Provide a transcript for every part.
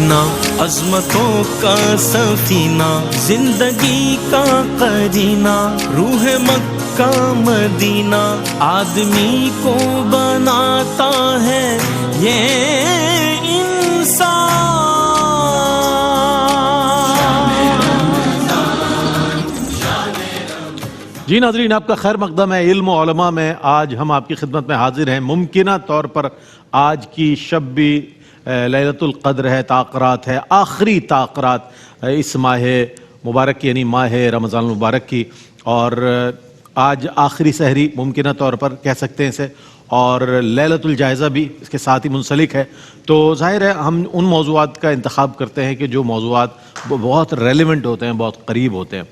مدینہ عظمتوں کا سفینہ زندگی کا قرینہ روح مکہ مدینہ آدمی کو بناتا ہے یہ انسان. جی ناظرین، آپ کا خیر مقدم ہے علم و علماء میں. آج ہم آپ کی خدمت میں حاضر ہیں. ممکنہ طور پر آج کی شب بھی لیلۃ القدر ہے، تاخرات ہے، آخری تاخرات اس ماہ مبارک یعنی ماہ رمضان المبارک کی، اور آج آخری سحری ممکنہ طور پر کہہ سکتے ہیں اسے، اور لیلۃ الجائزہ بھی اس کے ساتھ ہی منسلک ہے. تو ظاہر ہے ہم ان موضوعات کا انتخاب کرتے ہیں کہ جو موضوعات بہت ریلیونٹ ہوتے ہیں، بہت قریب ہوتے ہیں.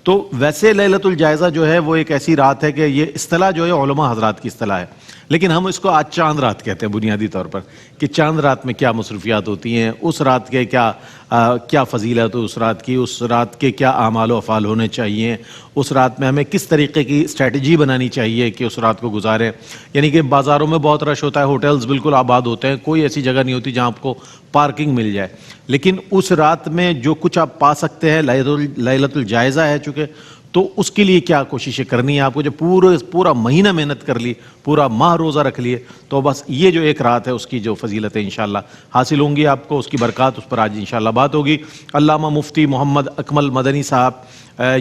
تو ویسے لیلۃ الجائزہ جو ہے وہ ایک ایسی رات ہے کہ یہ اصطلاح جو ہے علماء حضرات کی اصطلاح ہے، لیکن ہم اس کو آج چاند رات کہتے ہیں بنیادی طور پر، کہ چاند رات میں کیا مصروفیات ہوتی ہیں، اس رات کے کیا فضیلت ہے، اس رات کی، اس رات کے کیا اعمال و افعال ہونے چاہیے، اس رات میں ہمیں کس طریقے کی اسٹریٹجی بنانی چاہیے کہ اس رات کو گزاریں. یعنی کہ بازاروں میں بہت رش ہوتا ہے، ہوٹلز بالکل آباد ہوتے ہیں، کوئی ایسی جگہ نہیں ہوتی جہاں آپ کو پارکنگ مل جائے، لیکن اس رات میں جو کچھ آپ پا سکتے ہیں لیلۃ الجائزہ ہے چونکہ، تو اس کے لیے کیا کوششیں کرنی ہے آپ کو. جو پورا مہینہ محنت کر لی، پورا ماہ روزہ رکھ لیے، تو بس یہ جو ایک رات ہے اس کی جو فضیلت ہے انشاءاللہ حاصل ہوں گی آپ کو، اس کی برکات، اس پر آج انشاءاللہ بات ہوگی. علامہ مفتی محمد اکمل مدنی صاحب،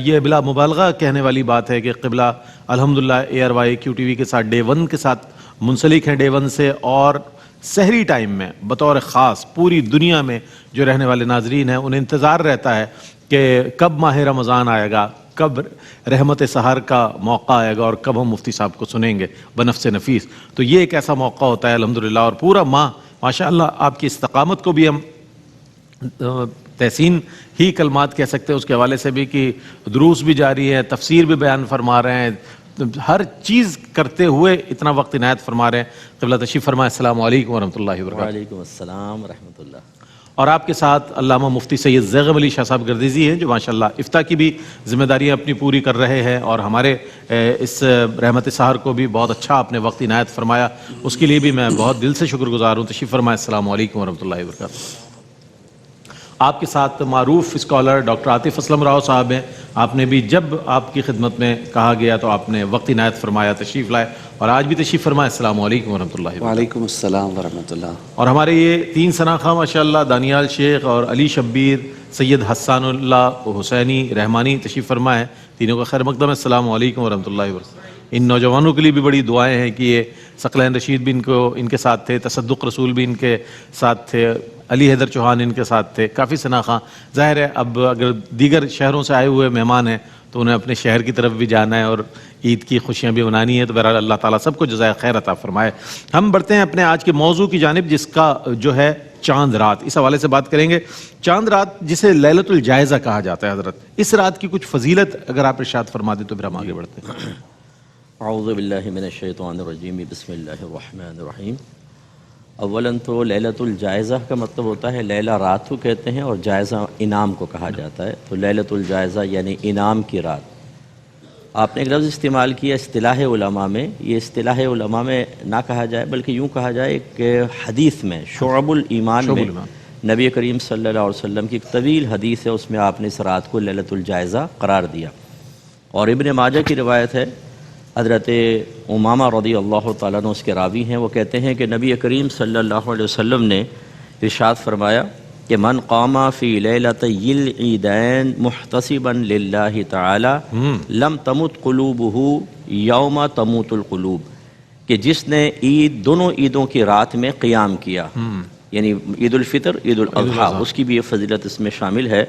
یہ بلا مبالغہ کہنے والی بات ہے کہ قبلہ الحمدللہ ARY QTV کے ساتھ Day 1 کے ساتھ منسلک ہیں، Day 1 سے، اور سحری ٹائم میں بطور خاص پوری دنیا میں جو رہنے والے ناظرین ہیں انہیں انتظار رہتا ہے کہ کب ماہ رمضان آئے گا، کب رحمت سحر کا موقع آئے گا، اور کب ہم مفتی صاحب کو سنیں گے بنفس نفیس. تو یہ ایک ایسا موقع ہوتا ہے الحمدللہ، اور پورا ماہ ماشاءاللہ آپ کی استقامت کو بھی ہم تحسین ہی کلمات کہہ سکتے ہیں اس کے حوالے سے بھی، کہ دروس بھی جاری ہے، تفسیر بھی بیان فرما رہے ہیں، ہر چیز کرتے ہوئے اتنا وقت عنایت فرما رہے ہیں. قبلہ تشریف فرمائے. السلام علیکم ورحمۃ اللہ وبرکاتہ. وعلیکم السلام ورحمۃ اللہ. اور آپ کے ساتھ علامہ مفتی سید زیغم علی شاہ صاحب گردیزی ہیں، جو ماشاءاللہ افتاء کی بھی ذمہ داریاں اپنی پوری کر رہے ہیں، اور ہمارے اس رحمت سحر کو بھی بہت اچھا آپ نے وقت عنایت فرمایا، اس کے لیے بھی میں بہت دل سے شکر گزار ہوں. تشریف فرمائے. السلام علیکم ورحمۃ اللہ وبرکاتہ. آپ کے ساتھ معروف اسکالر ڈاکٹر عاطف اسلم راؤ صاحب ہیں. آپ نے بھی جب آپ کی خدمت میں کہا گیا تو آپ نے وقت عنایت فرمایا، تشریف لائے، اور آج بھی تشریف فرمائے. السلام علیکم ورحمۃ اللہ وبرکاتہ. وعلیکم السلام ورحمۃ اللہ. اور ہمارے یہ 3 شناخواں ماشاءاللہ دانیال شیخ اور علی شبیر سید حسان اللہ حسینی رحمانی تشریف فرما ہے. تینوں کا خیر مقدم ہے. السلام علیکم ورحمۃ اللہ وبرکاتہ. ان نوجوانوں کے لیے بھی بڑی دعائیں ہیں کہ یہ ثقلین رشید بھی ان کے ساتھ تھے، تصدق رسول بھی ان کے ساتھ تھے، علی حیدر چوہان ان کے ساتھ تھے، کافی شناخواں. ظاہر ہے اب اگر دیگر شہروں سے آئے ہوئے مہمان ہیں تو انہیں اپنے شہر کی طرف بھی جانا ہے اور عید کی خوشیاں بھی منانی ہیں. تو بہرحال اللہ تعالیٰ سب کو جزائے خیر عطا فرمائے. ہم بڑھتے ہیں اپنے آج کے موضوع کی جانب، جس کا جو ہے چاند رات. اس حوالے سے بات کریں گے. چاند رات جسے لیلۃ الجائزہ کہا جاتا ہے، حضرت اس رات کی کچھ فضیلت اگر آپ ارشاد فرما دیں تو پھر ہم آگے بڑھتے ہیں. اعوذ باللہ من الشیطان الرجیم. بسم اللہ الرحمن الرحیم. اولاً تو لیلۃ الجائزہ کا مطلب ہوتا ہے، لیلہ رات کو کہتے ہیں، اور جائزہ انعام کو کہا جاتا ہے. تو لیلۃ الجائزہ یعنی انعام کی رات. آپ نے ایک لفظ استعمال کیا اصطلاح علماء میں. یہ اصطلاح علماء میں نہ کہا جائے بلکہ یوں کہا جائے کہ حدیث میں شعب الایمان میں نبی کریم صلی اللہ علیہ وسلم کی ایک طویل حدیث ہے، اس میں آپ نے اس رات کو لیلۃ الجائزہ قرار دیا. اور ابن ماجہ کی روایت ہے، حضرت امامہ رضی اللہ تعالیٰ عنہ اس کے راوی ہیں، وہ کہتے ہیں کہ نبی کریم صلی اللہ علیہ وسلم نے ارشاد فرمایا کہ من قام فی لیلتی العیدین محتسبا للہ تعالی لم تمت قلوبہ یوم تموت القلوب. کہ جس نے دونوں عیدوں کی رات میں قیام کیا، یعنی عید الفطر، عید الاضحیٰ، اس کی بھی یہ فضیلت اس میں شامل ہے.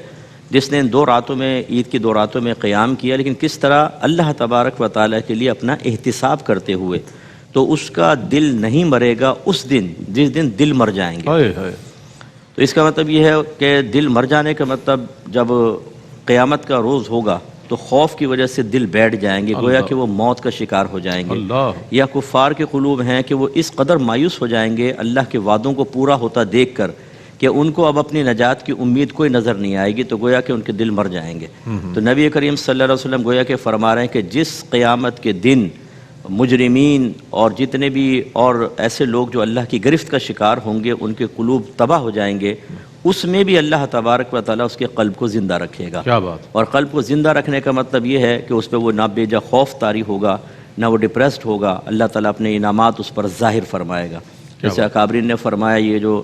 جس نے ان 2 راتوں میں، عید کی 2 راتوں میں قیام کیا، لیکن کس طرح اللہ تبارک و تعالیٰ کے لیے اپنا احتساب کرتے ہوئے، تو اس کا دل نہیں مرے گا اس دن جس دن دل مر جائیں گے. تو اس کا مطلب یہ ہے کہ دل مر جانے کا مطلب جب قیامت کا روز ہوگا تو خوف کی وجہ سے دل بیٹھ جائیں گے، گویا کہ وہ موت کا شکار ہو جائیں گے. یا کفار کے قلوب ہیں کہ وہ اس قدر مایوس ہو جائیں گے اللہ کے وعدوں کو پورا ہوتا دیکھ کر کہ ان کو اب اپنی نجات کی امید کوئی نظر نہیں آئے گی، تو گویا کہ ان کے دل مر جائیں گے. تو نبی کریم صلی اللہ علیہ وسلم گویا کہ فرما رہے ہیں کہ جس قیامت کے دن مجرمین اور جتنے بھی اور ایسے لوگ جو اللہ کی گرفت کا شکار ہوں گے، ان کے قلوب تباہ ہو جائیں گے، اس میں بھی اللہ تبارک و تعالیٰ اس کے قلب کو زندہ رکھے گا. کیا بات. اور قلب کو زندہ رکھنے کا مطلب یہ ہے کہ اس پہ وہ نہ بیجا خوف طاری ہوگا، نہ وہ ڈپریسڈ ہوگا. اللہ تعالیٰ اپنے انعامات اس پر ظاہر فرمائے گا. جیسے اکابرین نے فرمایا، یہ جو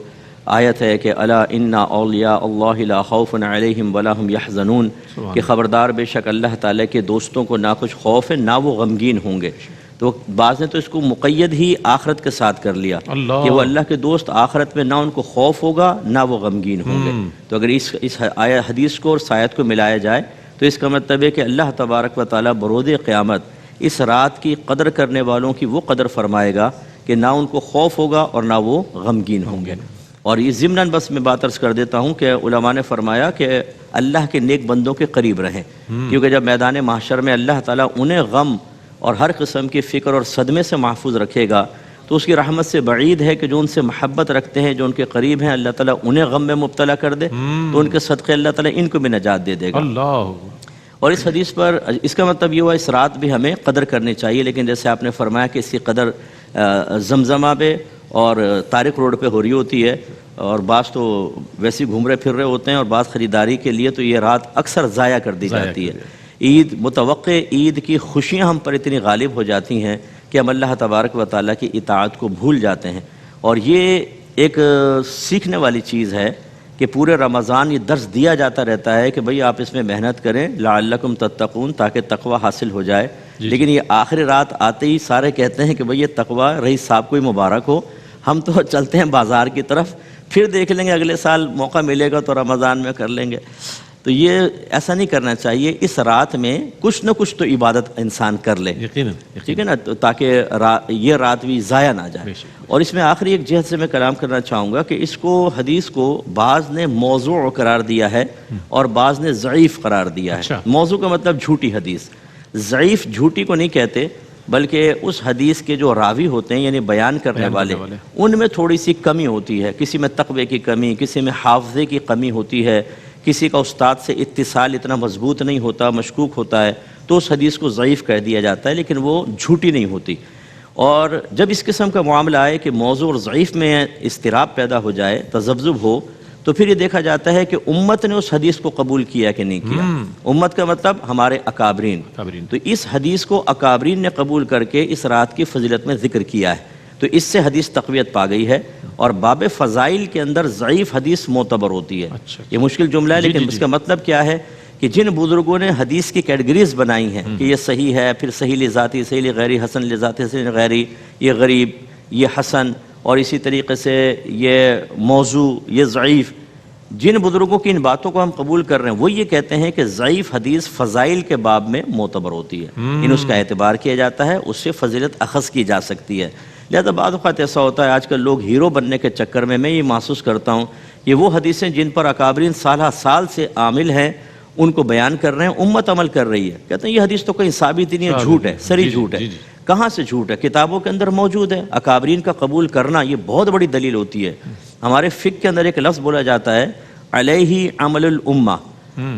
آیت ہے کہ الا ان اولیاء اللہ لا خوف علیہم ولا هم یحزنون، کہ خبردار بے شک اللہ تعالیٰ کے دوستوں کو نہ کچھ خوف ہے نہ وہ غمگین ہوں گے. تو بعض نے تو اس کو مقید ہی آخرت کے ساتھ کر لیا کہ وہ اللہ کے دوست آخرت میں نہ ان کو خوف ہوگا نہ وہ غمگین ہوں گے. تو اگر اس حدیث کو اور آیت کو ملایا جائے تو اس کا مطلب ہے کہ اللہ تبارک و تعالیٰ بروز قیامت اس رات کی قدر کرنے والوں کی وہ قدر فرمائے گا کہ نہ ان کو خوف ہوگا اور نہ وہ غمگین ہوں گے. اور یہ ضمناً بس میں بات عرض کر دیتا ہوں کہ علماء نے فرمایا کہ اللہ کے نیک بندوں کے قریب رہیں، کیونکہ جب میدان محشر میں اللہ تعالیٰ انہیں غم اور ہر قسم کی فکر اور صدمے سے محفوظ رکھے گا تو اس کی رحمت سے بعید ہے کہ جو ان سے محبت رکھتے ہیں، جو ان کے قریب ہیں، اللہ تعالیٰ انہیں غم میں مبتلا کر دے تو ان کے صدقے اللہ تعالیٰ ان کو بھی نجات دے دے گا. اللہ. اور اس حدیث پر اس کا مطلب یہ ہوا اس رات بھی ہمیں قدر کرنی چاہیے، لیکن جیسے آپ نے فرمایا کہ اس کی قدر زمزمہ پہ اور طارق روڈ پہ ہو رہی ہوتی ہے، اور بعض تو ویسے گھوم رہے پھر رہے ہوتے ہیں، اور بعض خریداری کے لیے تو یہ رات اکثر ضائع کر دی جاتی ہے. عید متوقع عید کی خوشیاں ہم پر اتنی غالب ہو جاتی ہیں کہ ہم اللہ تبارک و تعالیٰ کی اطاعت کو بھول جاتے ہیں. اور یہ ایک سیکھنے والی چیز ہے کہ پورے رمضان یہ درس دیا جاتا رہتا ہے کہ بھئی آپ اس میں محنت کریں لعلکم تتقون، تاکہ تقوی حاصل ہو جائے. لیکن یہ آخری رات آتے ہی سارے کہتے ہیں کہ بھئی یہ تقوی رئیس صاحب کو ہی مبارک ہو، ہم تو چلتے ہیں بازار کی طرف، پھر دیکھ لیں گے اگلے سال موقع ملے گا تو رمضان میں کر لیں گے. تو یہ ایسا نہیں کرنا چاہیے. اس رات میں کچھ نہ کچھ تو عبادت انسان کر لے، ٹھیک ہے نا، تاکہ یہ رات بھی ضائع نہ جائے. اور اس میں آخری ایک جہت سے میں کلام کرنا چاہوں گا کہ اس کو حدیث کو بعض نے موضوع قرار دیا ہے اور بعض نے ضعیف قرار دیا ہے. موضوع کا مطلب جھوٹی حدیث، ضعیف جھوٹی کو نہیں کہتے بلکہ اس حدیث کے جو راوی ہوتے ہیں یعنی بیان کرنے والے، ان میں تھوڑی سی کمی ہوتی ہے. کسی میں تقوی کی کمی، کسی میں حافظے کی کمی ہوتی ہے، کسی کا استاد سے اتصال اتنا مضبوط نہیں ہوتا، مشکوک ہوتا ہے، تو اس حدیث کو ضعیف کہہ دیا جاتا ہے، لیکن وہ جھوٹی نہیں ہوتی. اور جب اس قسم کا معاملہ آئے کہ موضوع اور ضعیف میں اضطراب پیدا ہو جائے، تذبذب ہو، تو پھر یہ دیکھا جاتا ہے کہ امت نے اس حدیث کو قبول کیا کہ نہیں کیا. امت کا مطلب ہمارے اکابرین. تو اس حدیث کو اکابرین نے قبول کر کے اس رات کی فضیلت میں ذکر کیا ہے، تو اس سے حدیث تقویت پا گئی ہے. اور باب فضائل کے اندر ضعیف حدیث معتبر ہوتی ہے. یہ مشکل جملہ ہے لیکن اس کا مطلب کیا ہے کہ جن بزرگوں نے حدیث کی کیٹیگریز بنائی ہیں کہ یہ صحیح ہے، پھر صحیح لذاتی، صحیح لغیری، حسن لذاتی، حسن لغیری، یہ غریب، یہ حسن، اور اسی طریقے سے یہ موضوع، یہ ضعیف، جن بزرگوں کی ان باتوں کو ہم قبول کر رہے ہیں وہ یہ کہتے ہیں کہ ضعیف حدیث فضائل کے باب میں معتبر ہوتی ہے، ان اس کا اعتبار کیا جاتا ہے، اس سے فضیلت اخذ کی جا سکتی ہے. لہذا بعض اوقات ایسا ہوتا ہے آج کل لوگ ہیرو بننے کے چکر میں یہ محسوس کرتا ہوں کہ وہ حدیثیں جن پر اکابرین سالہ سال سے عامل ہیں ان کو بیان کر رہے ہیں، امت عمل کر رہی ہے. کہتے ہیں یہ حدیث تو کہیں ثابت ہی نہیں ہے، جھوٹ ہے، سری جھوٹ ہے. کہاں سے جھوٹ ہے؟ کتابوں کے اندر موجود ہے. اکابرین کا قبول کرنا یہ بہت بڑی دلیل ہوتی ہے. ہمارے فقہ کے اندر ایک لفظ بولا جاتا ہے علیہ عمل الامہ.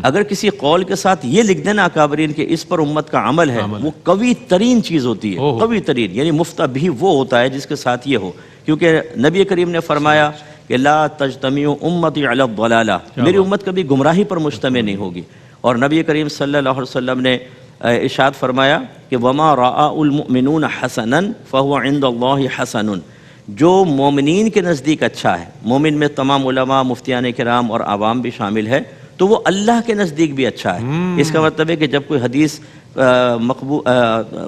اگر کسی قول کے ساتھ یہ لکھ دینا اکابرین کہ اس پر امت کا عمل ہے، وہ قوی ترین چیز ہوتی ہے. قوی ترین یعنی مفتہ بھی وہ ہوتا ہے جس کے ساتھ یہ ہو، کیونکہ نبی کریم نے فرمایا کہ لا تجتمع امتی علی الضلالہ، میری امت کبھی گمراہی پر مجتمع نہیں ہوگی. اور نبی کریم صلی اللہ علیہ وسلم نے ارشاد فرمایا کہ وما رأى المؤمنون حسنا فهو عند اللہ حسن. جو مومنین کے نزدیک اچھا ہے، مومن میں تمام علماء، مفتیان کرام اور عوام بھی شامل ہے، تو وہ اللہ کے نزدیک بھی اچھا ہے. اس کا مطلب ہے کہ جب کوئی حدیث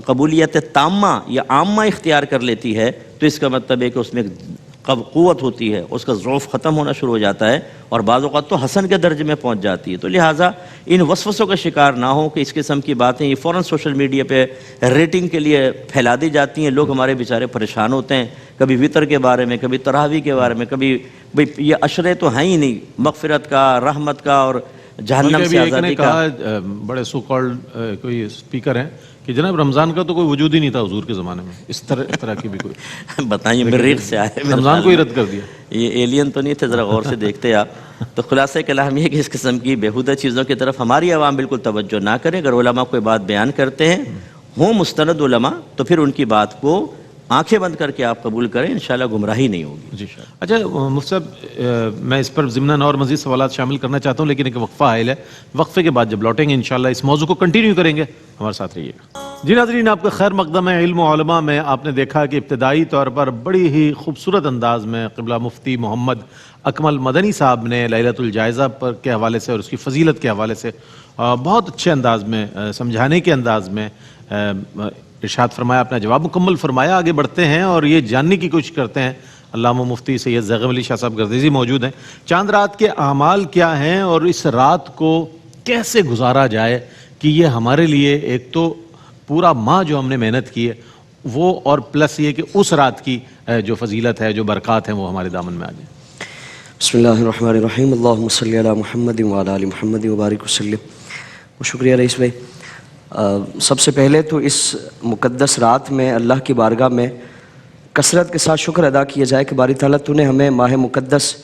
قبولیت تامہ یا عامہ اختیار کر لیتی ہے تو اس کا مطلب ہے کہ اس میں قوت ہوتی ہے، اس کا ضعف ختم ہونا شروع ہو جاتا ہے اور بعض اوقات تو حسن کے درجے میں پہنچ جاتی ہے. تو لہٰذا ان وسوسوں کا شکار نہ ہو کہ اس قسم کی باتیں یہ فوراً سوشل میڈیا پہ ریٹنگ کے لیے پھیلا دی جاتی ہیں. لوگ ہمارے بیچارے پریشان ہوتے ہیں، کبھی وطر کے بارے میں، کبھی تراویح کے بارے میں، کبھی بھئی یہ عشرے تو ہیں ہی نہیں، مغفرت کا، رحمت کا اور جہنم سے آزادی کا. بڑے سو کالڈ کوئی اسپیکر ہیں کہ جناب رمضان کا تو کوئی وجود ہی نہیں تھا حضور کے زمانے میں، اس طرح کی بھی کوئی بتائیے مریخ سے آئے، رمضان کو ہی رد کر دیا. یہ ایلین تو نہیں تھے، ذرا غور سے دیکھتے آپ. تو خلاصہ کلام یہ کہ اس قسم کی بیہودہ چیزوں کی طرف ہماری عوام بالکل توجہ نہ کرے. اگر علماء کوئی بات بیان کرتے ہیں ہوں مستند علماء تو پھر ان کی بات کو آنکھیں بند کر کے آپ قبول کریں، انشاءاللہ گمراہی نہیں ہوگی۔ جی اچھا مفتی صاحب، میں اس پر ضمناً اور مزید سوالات شامل کرنا چاہتا ہوں، لیکن ایک وقفہ حائل ہے، وقفے کے بعد جب لوٹیں گے انشاءاللہ اس موضوع کو کنٹینیو کریں گے، ہمارے ساتھ رہیے گا۔ جی ناظرین، آپ کا خیر مقدم ہے علم و علماء میں۔ آپ نے دیکھا کہ ابتدائی طور پر بڑی ہی خوبصورت انداز میں قبلہ مفتی محمد اکمل مدنی صاحب نے لیلۃ الجائزہ پر کے حوالے سے اور اس کی فضیلت کے حوالے سے بہت اچھے انداز میں، سمجھانے کے انداز میں ارشاد فرمایا، اپنا جواب مکمل فرمایا۔ آگے بڑھتے ہیں اور یہ جاننے کی کوشش کرتے ہیں، علامہ مفتی سید زیغم علی شاہ صاحب گردیزی موجود ہیں، چاند رات کے اعمال کیا ہیں اور اس رات کو کیسے گزارا جائے کہ یہ ہمارے لیے ایک تو پورا ماہ جو ہم نے محنت کی ہے وہ، اور پلس یہ کہ اس رات کی جو فضیلت ہے، جو برکات ہیں، وہ ہمارے دامن میں آ جائیں۔ بسم اللہ الرحمن الرحیم، اللہم صلی علی محمد وعلی آل محمد وبارک وسلم۔ شکریہ رئیس بھائی۔ سب سے پہلے تو اس مقدس رات میں اللہ کی بارگاہ میں کثرت کے ساتھ شکر ادا کیا جائے کہ باری تعالیٰ تو نے ہمیں ماہ مقدس،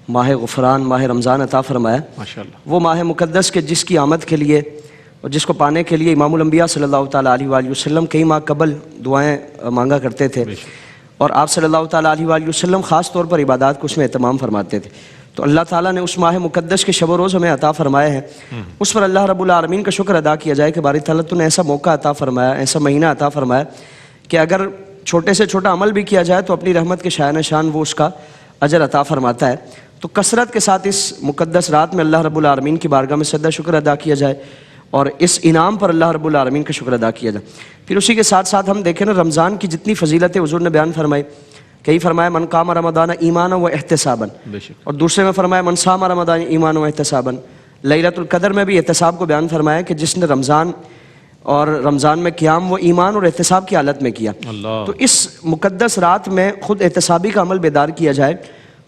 ماہ غفران، ماہ رمضان عطا فرمایا۔ ماشاءاللہ۔ وہ ماہ مقدس کے جس کی آمد کے لیے اور جس کو پانے کے لیے امام الانبیاء صلی اللہ تعالیٰ علیہ وآلہ وسلم کئی ماہ قبل دعائیں مانگا کرتے تھے، اور آپ صلی اللہ تعالیٰ علیہ وآلہ وسلم خاص طور پر عبادات کو اس میں اہتمام فرماتے تھے۔ تو اللہ تعالیٰ نے اس ماہ مقدس کے شب و روز ہمیں عطا فرمائے ہیں، اس پر اللہ رب العالمین کا شکر ادا کیا جائے کہ باری تعالیٰ تو نے ایسا موقع عطا فرمایا، ایسا مہینہ عطا فرمایا کہ اگر چھوٹے سے چھوٹا عمل بھی کیا جائے تو اپنی رحمت کے شایان شان وہ اس کا اجر عطا فرماتا ہے۔ تو کثرت کے ساتھ اس مقدس رات میں اللہ رب العالمین کی بارگاہ میں سجدہ شکر ادا کیا جائے اور اس انعام پر اللہ رب العالمین کا شکر ادا کیا جائے۔ پھر اسی کے ساتھ ساتھ ہم دیکھیں نا، رمضان کی جتنی فضیلتیں حضور نے بیان فرمائی، کئی فرمایا من قام رمضان ایمانا و احتسابا، اور دوسرے میں فرمایا من صام رمضان ایمانا و احتسابا۔ لیلۃ القدر میں بھی احتساب کو بیان فرمایا کہ جس نے رمضان میں قیام وہ ایمان اور احتساب کی حالت میں کیا۔ تو اس مقدس رات میں خود احتسابی کا عمل بیدار کیا جائے،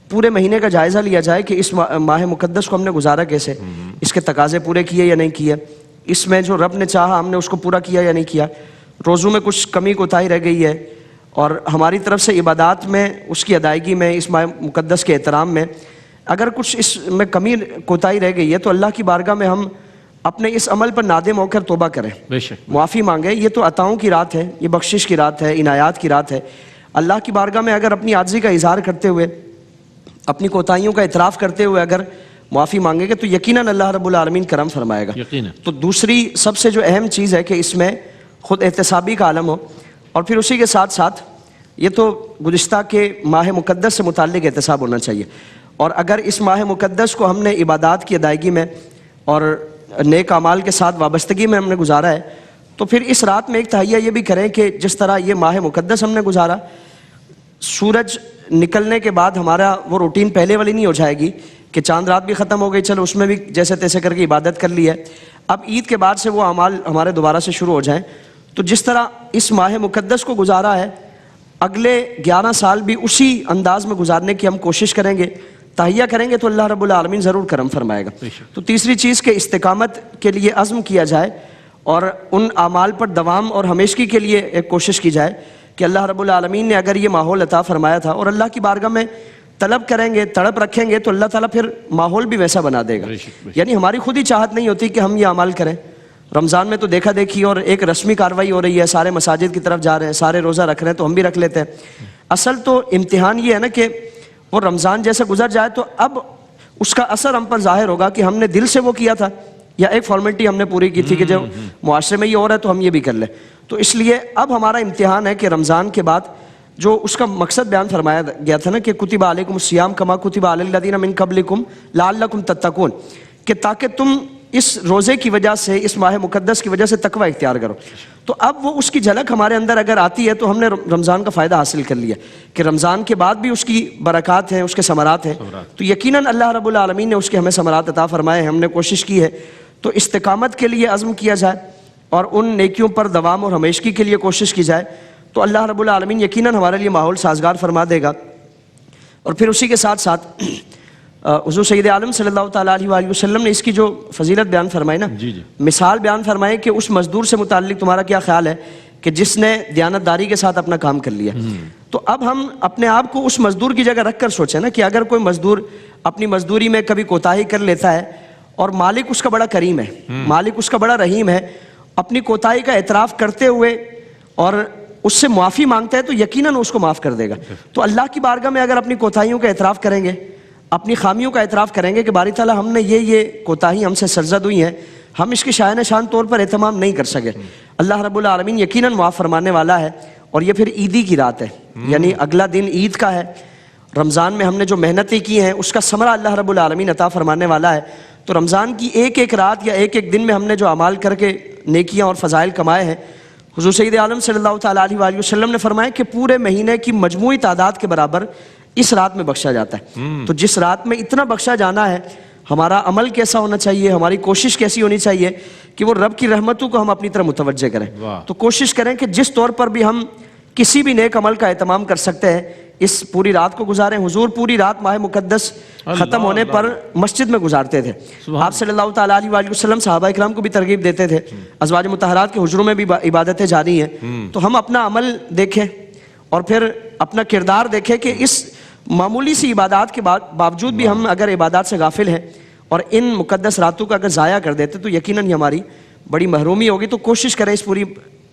پورے مہینے کا جائزہ لیا جائے کہ اس ماہ مقدس کو ہم نے گزارا کیسے، اس کے تقاضے پورے کیے یا نہیں کیے، اس میں جو رب نے چاہا ہم نے اس کو پورا کیا یا نہیں کیا، روزوں میں کچھ کمی کوتاہی رہ گئی ہے، اور ہماری طرف سے عبادات میں، اس کی ادائیگی میں، اس ماہ مقدس کے احترام میں اگر کچھ اس میں کمی کوتاہی رہ گئی ہے تو اللہ کی بارگاہ میں ہم اپنے اس عمل پر نادم ہو کر توبہ کریں، معافی مانگیں۔ یہ تو عطاؤں کی رات ہے، یہ بخشش کی رات ہے، عنایات کی رات ہے۔ اللہ کی بارگاہ میں اگر اپنی عاجزی کا اظہار کرتے ہوئے، اپنی کوتاہیوں کا اعتراف کرتے ہوئے اگر معافی مانگیں گے تو یقیناً اللہ رب العالمین کرم فرمائے گا۔ تو دوسری سب سے جو اہم چیز ہے کہ اس میں خود احتسابی کا عالم ہو، اور پھر اسی کے ساتھ ساتھ یہ تو گزشتہ کے ماہ مقدس سے متعلق احتساب ہونا چاہیے، اور اگر اس ماہ مقدس کو ہم نے عبادات کی ادائیگی میں اور نیک اعمال کے ساتھ وابستگی میں ہم نے گزارا ہے تو پھر اس رات میں ایک تہیہ یہ بھی کریں کہ جس طرح یہ ماہ مقدس ہم نے گزارا، سورج نکلنے کے بعد ہمارا وہ روٹین پہلے والی نہیں ہو جائے گی کہ چاند رات بھی ختم ہو گئی، چلو اس میں بھی جیسے تیسے کر کے عبادت کر لی ہے، اب عید کے بعد سے وہ اعمال ہمارے دوبارہ سے شروع ہو جائیں۔ تو جس طرح اس ماہ مقدس کو گزارا ہے، اگلے 11 سال بھی اسی انداز میں گزارنے کی ہم کوشش کریں گے، تہیہ کریں گے تو اللہ رب العالمین ضرور کرم فرمائے گا۔ تو تیسری چیز کہ استقامت کے لیے عزم کیا جائے اور ان اعمال پر دوام اور ہمیشگی کے لیے ایک کوشش کی جائے کہ اللہ رب العالمین نے اگر یہ ماحول عطا فرمایا تھا اور اللہ کی بارگاہ میں طلب کریں گے، تڑپ رکھیں گے تو اللہ تعالیٰ پھر ماحول بھی ویسا بنا دے گا۔ یعنی ہماری خود ہی چاہت نہیں ہوتی کہ ہم یہ اعمال کریں۔ رمضان میں تو دیکھا دیکھی اور ایک رسمی کارروائی ہو رہی ہے، سارے مساجد کی طرف جا رہے ہیں، سارے روزہ رکھ رہے ہیں تو ہم بھی رکھ لیتے ہیں۔ اصل تو امتحان یہ ہے نا کہ وہ رمضان جیسے گزر جائے تو اب اس کا اثر ہم پر ظاہر ہوگا کہ ہم نے دل سے وہ کیا تھا یا ایک فارمیلٹی ہم نے پوری کی تھی کہ جو معاشرے میں یہ ہو رہا ہے تو ہم یہ بھی کر لیں۔ تو اس لیے اب ہمارا امتحان ہے کہ رمضان کے بعد جو اس کا مقصد بیان فرمایا گیا تھا نا کہ کتب علیکم الصیام کما کتب علی الذین من قبلکم لعلکم تتقون، کہ تاکہ تم اس روزے کی وجہ سے، اس ماہ مقدس کی وجہ سے تقوی اختیار کرو۔ تو اب وہ اس کی جھلک ہمارے اندر اگر آتی ہے تو ہم نے رمضان کا فائدہ حاصل کر لیا کہ رمضان کے بعد بھی اس کی برکات ہیں، اس کے ثمرات ہیں، تو یقیناً اللہ رب العالمین نے اس کے ہمیں ثمرات عطا فرمائے ہیں، ہم نے کوشش کی ہے۔ تو استقامت کے لیے عزم کیا جائے اور ان نیکیوں پر دوام اور ہمیشگی کے لیے کوشش کی جائے تو اللہ رب العالمین یقیناً ہمارے لیے ماحول سازگار فرما دے گا۔ اور پھر اسی کے ساتھ ساتھ حضور سید عالم صلی اللہ تعالیٰ علیہ وآلہ وسلم نے اس کی جو فضیلت بیان فرمائی نا، مثال بیان فرمائی کہ اس مزدور سے متعلق تمہارا کیا خیال ہے کہ جس نے دیانتداری کے ساتھ اپنا کام کر لیا۔ تو اب ہم اپنے آپ کو اس مزدور کی جگہ رکھ کر سوچیں نا کہ اگر کوئی مزدور اپنی مزدوری میں کبھی کوتاہی کر لیتا ہے اور مالک اس کا بڑا کریم ہے، مالک اس کا بڑا رحیم ہے، اپنی کوتاہی کا اعتراف کرتے ہوئے اور اس سے معافی مانگتا ہے تو یقیناً اس کو معاف کر دے گا. تو اللہ کی بارگاہ میں اگر اپنی کوتاہیوں کا اعتراف کریں گے, اپنی خامیوں کا اعتراف کریں گے کہ باری تعالیٰ ہم نے یہ کوتاہی ہم سے سرزد ہوئی ہیں, ہم اس کے شائن شان طور پر اہتمام نہیں کر سکے, اللہ رب العالمین یقیناً معاف فرمانے والا ہے. اور یہ پھر عیدی کی رات ہے, یعنی اگلا دن عید کا ہے. رمضان میں ہم نے جو محنتیں کی ہیں اس کا ثمرہ اللہ رب العالمین عطا فرمانے والا ہے. تو رمضان کی ایک ایک رات یا ایک ایک دن میں ہم نے جو اعمال کر کے نیکیاں اور فضائل کمائے ہیں, حضور سید عالم صلی اللہ تعالیٰ علیہ وآلہ وسلم نے فرمایا کہ پورے مہینے کی مجموعی تعداد کے برابر اس رات میں بخشا جاتا ہے. تو جس رات میں اتنا بخشا جانا ہے, ہمارا عمل کیسا ہونا چاہیے, ہماری کوشش کیسی ہونی چاہیے کہ وہ رب کی رحمتوں کو ہم اپنی طرف متوجہ کریں. تو کوشش کریں کہ جس طور پر بھی ہم کسی بھی نیک عمل کا اہتمام کر سکتے ہیں اس پوری رات کو گزاریں. حضور پوری رات ماہ مقدس ختم ہونے پر مسجد میں گزارتے تھے. آپ صلی اللہ تعالیٰ علیہ وآلہ وسلم صحابہ اکرام کو بھی ترغیب دیتے تھے. ازواج مطہرات کے حجروں میں بھی عبادتیں جاری ہیں. تو ہم اپنا عمل دیکھیں اور پھر اپنا کردار دیکھیں کہ اس معمولی سی عبادات کے باوجود بھی ہم اگر عبادات سے غافل ہیں اور ان مقدس راتوں کا اگر ضائع کر دیتے تو یقیناً یہ ہماری بڑی محرومی ہوگی. تو کوشش کریں اس پوری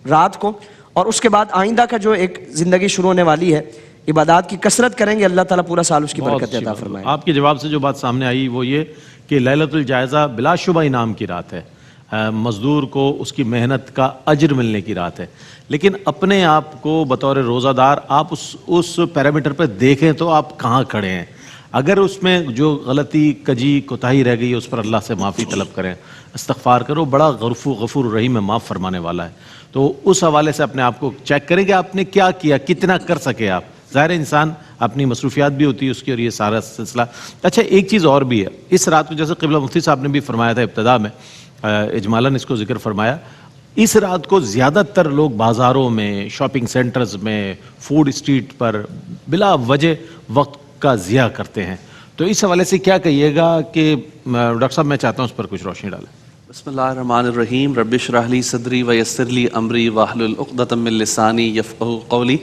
رات کو, اور اس کے بعد آئندہ کا جو ایک زندگی شروع ہونے والی ہے عبادات کی کثرت کریں گے, اللہ تعالیٰ پورا سال اس کی برکت عطا فرمائے. آپ کے جواب سے جو بات سامنے آئی وہ یہ کہ لیلۃ الجائزہ بلا شبہ انعام کی رات ہے, مزدور کو اس کی محنت کا اجر ملنے کی رات ہے. لیکن اپنے آپ کو بطور روزہ دار آپ اس پیرامیٹر پہ دیکھیں تو آپ کہاں کھڑے ہیں. اگر اس میں جو غلطی کجی کوتاہی رہ گئی ہے اس پر اللہ سے معافی طلب کریں, استغفار کرو, بڑا غفور رحیم ہے, معاف فرمانے والا ہے. تو اس حوالے سے اپنے آپ کو چیک کریں کہ آپ نے کیا کیا, کتنا کر سکے آپ. ظاہر انسان اپنی مصروفیات بھی ہوتی ہے اس کی, اور یہ سارا سلسلہ. اچھا ایک چیز اور بھی ہے اس رات کو, جیسے قبلہ مفتی صاحب نے بھی فرمایا تھا ابتدا میں, اجمالاً اس کو ذکر فرمایا, اس رات کو زیادہ تر لوگ بازاروں میں, شاپنگ سینٹرز میں, فوڈ اسٹریٹ پر بلا وجہ وقت کا ضیاع کرتے ہیں. تو اس حوالے سے کیا کہیے گا کہ ڈاکٹر صاحب میں چاہتا ہوں اس پر کچھ روشنی ڈالیں. بسم اللہ الرحمن الرحیم. رب اشرح لی صدری ویسر لی امری واحلل عقدۃ من لسانی یفقہوا قولی.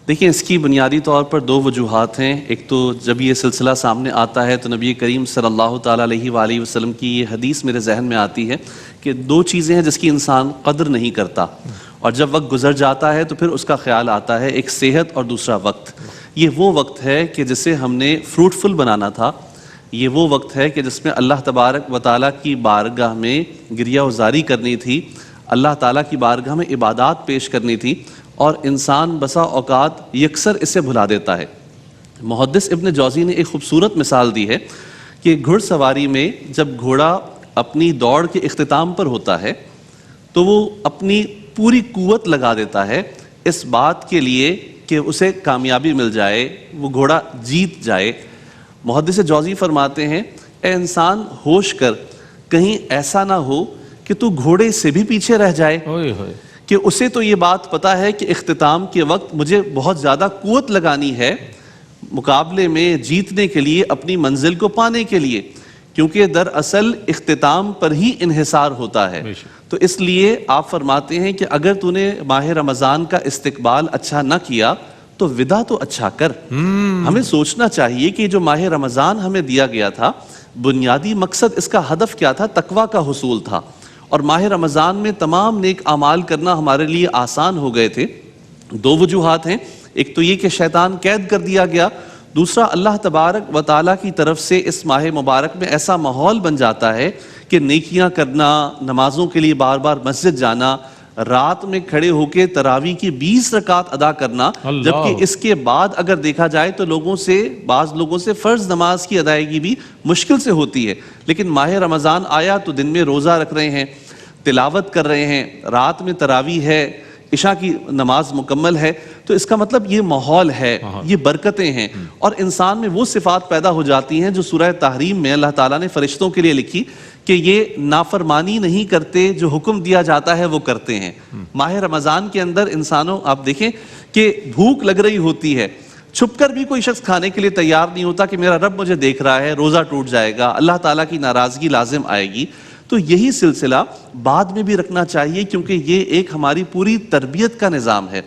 دیکھیں اس کی بنیادی طور پر دو وجوہات ہیں. ایک تو جب یہ سلسلہ سامنے آتا ہے تو نبی کریم صلی اللہ تعالیٰ علیہ وآلہ وسلم کی یہ حدیث میرے ذہن میں آتی ہے کہ دو چیزیں ہیں جس کی انسان قدر نہیں کرتا, اور جب وقت گزر جاتا ہے تو پھر اس کا خیال آتا ہے. ایک صحت اور دوسرا وقت. یہ وہ وقت ہے کہ جسے ہم نے فروٹفل بنانا تھا. یہ وہ وقت ہے کہ جس میں اللہ تبارک و تعالیٰ کی بارگاہ میں گریہ وزاری کرنی تھی, اللہ تعالیٰ کی بارگاہ میں عبادات پیش کرنی تھی, اور انسان بسا اوقات یکسر اسے بھلا دیتا ہے. محدث ابن جوزی نے ایک خوبصورت مثال دی ہے کہ گھڑ سواری میں جب گھوڑا اپنی دوڑ کے اختتام پر ہوتا ہے تو وہ اپنی پوری قوت لگا دیتا ہے اس بات کے لیے کہ اسے کامیابی مل جائے, وہ گھوڑا جیت جائے. محدث جوزی فرماتے ہیں, اے انسان ہوش کر, کہیں ایسا نہ ہو کہ تو گھوڑے سے بھی پیچھے رہ جائے, کہ اسے تو یہ بات پتا ہے کہ اختتام کے وقت مجھے بہت زیادہ قوت لگانی ہے مقابلے میں جیتنے کے لیے, اپنی منزل کو پانے کے لیے, کیونکہ دراصل اختتام پر ہی انحصار ہوتا ہے. تو اس لیے آپ فرماتے ہیں کہ اگر تو نے ماہ رمضان کا استقبال اچھا نہ کیا تو ودا تو اچھا کر. ہمیں سوچنا چاہیے کہ جو ماہ رمضان ہمیں دیا گیا تھا, بنیادی مقصد اس کا ہدف کیا تھا؟ تقویٰ کا حصول تھا, اور ماہ رمضان میں تمام نیک اعمال کرنا ہمارے لیے آسان ہو گئے تھے. دو وجوہات ہیں, ایک تو یہ کہ شیطان قید کر دیا گیا, دوسرا اللہ تبارک و تعالیٰ کی طرف سے اس ماہ مبارک میں ایسا ماحول بن جاتا ہے کہ نیکیاں کرنا, نمازوں کے لیے بار بار مسجد جانا, رات میں کھڑے ہو کے تراویح کی 20 رکعت ادا کرنا, جبکہ اس کے بعد اگر دیکھا جائے تو بعض لوگوں سے فرض نماز کی ادائیگی بھی مشکل سے ہوتی ہے. لیکن ماہ رمضان آیا تو دن میں روزہ رکھ رہے ہیں, تلاوت کر رہے ہیں, رات میں تراویح ہے, عشاء کی نماز مکمل ہے. تو اس کا مطلب یہ ماحول ہے, یہ برکتیں ہیں, اور انسان میں وہ صفات پیدا ہو جاتی ہیں جو سورہ تحریم میں اللہ تعالیٰ نے فرشتوں کے لیے لکھی کہ یہ نافرمانی نہیں کرتے, جو حکم دیا جاتا ہے وہ کرتے ہیں. ماہ رمضان کے اندر انسانوں, آپ دیکھیں کہ بھوک لگ رہی ہوتی ہے, چھپ کر بھی کوئی شخص کھانے کے لیے تیار نہیں ہوتا کہ میرا رب مجھے دیکھ رہا ہے, روزہ ٹوٹ جائے گا, اللہ تعالیٰ کی ناراضگی لازم آئے گی. تو یہی سلسلہ بعد میں بھی رکھنا چاہیے, کیونکہ یہ ایک ہماری پوری تربیت کا نظام ہے.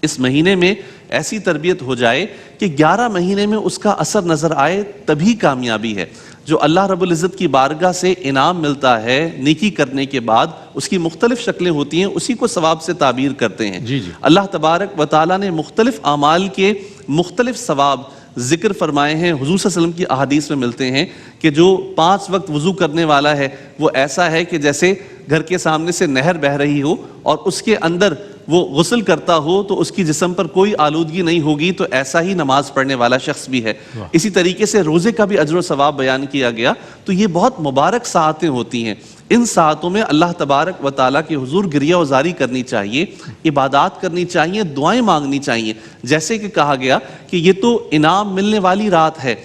اس مہینے میں ایسی تربیت ہو جائے کہ 11 مہینے میں اس کا اثر نظر آئے, تبھی کامیابی ہے. جو اللہ رب العزت کی بارگاہ سے انعام ملتا ہے نیکی کرنے کے بعد، اس کی مختلف شکلیں ہوتی ہیں، اسی کو ثواب سے تعبیر کرتے ہیں۔ اللہ تبارک و تعالیٰ نے مختلف اعمال کے مختلف ثواب ذکر فرمائے ہیں۔ حضور صلی اللہ علیہ وسلم کی احادیث میں ملتے ہیں کہ جو 5 وقت وضو کرنے والا ہے وہ ایسا ہے کہ جیسے گھر کے سامنے سے نہر بہہ رہی ہو اور اس کے اندر وہ غسل کرتا ہو تو اس کی جسم پر کوئی آلودگی نہیں ہوگی، تو ایسا ہی نماز پڑھنے والا شخص بھی ہے۔ اسی طریقے سے روزے کا بھی اجر و ثواب بیان کیا گیا۔ تو یہ بہت مبارک ساعتیں ہوتی ہیں، ان ساعتوں میں اللہ تبارک و تعالیٰ کے حضور گریہ وزاری کرنی چاہیے، عبادات کرنی چاہیے، دعائیں مانگنی چاہیے۔ جیسے کہ کہا گیا کہ یہ تو انعام ملنے والی رات ہے،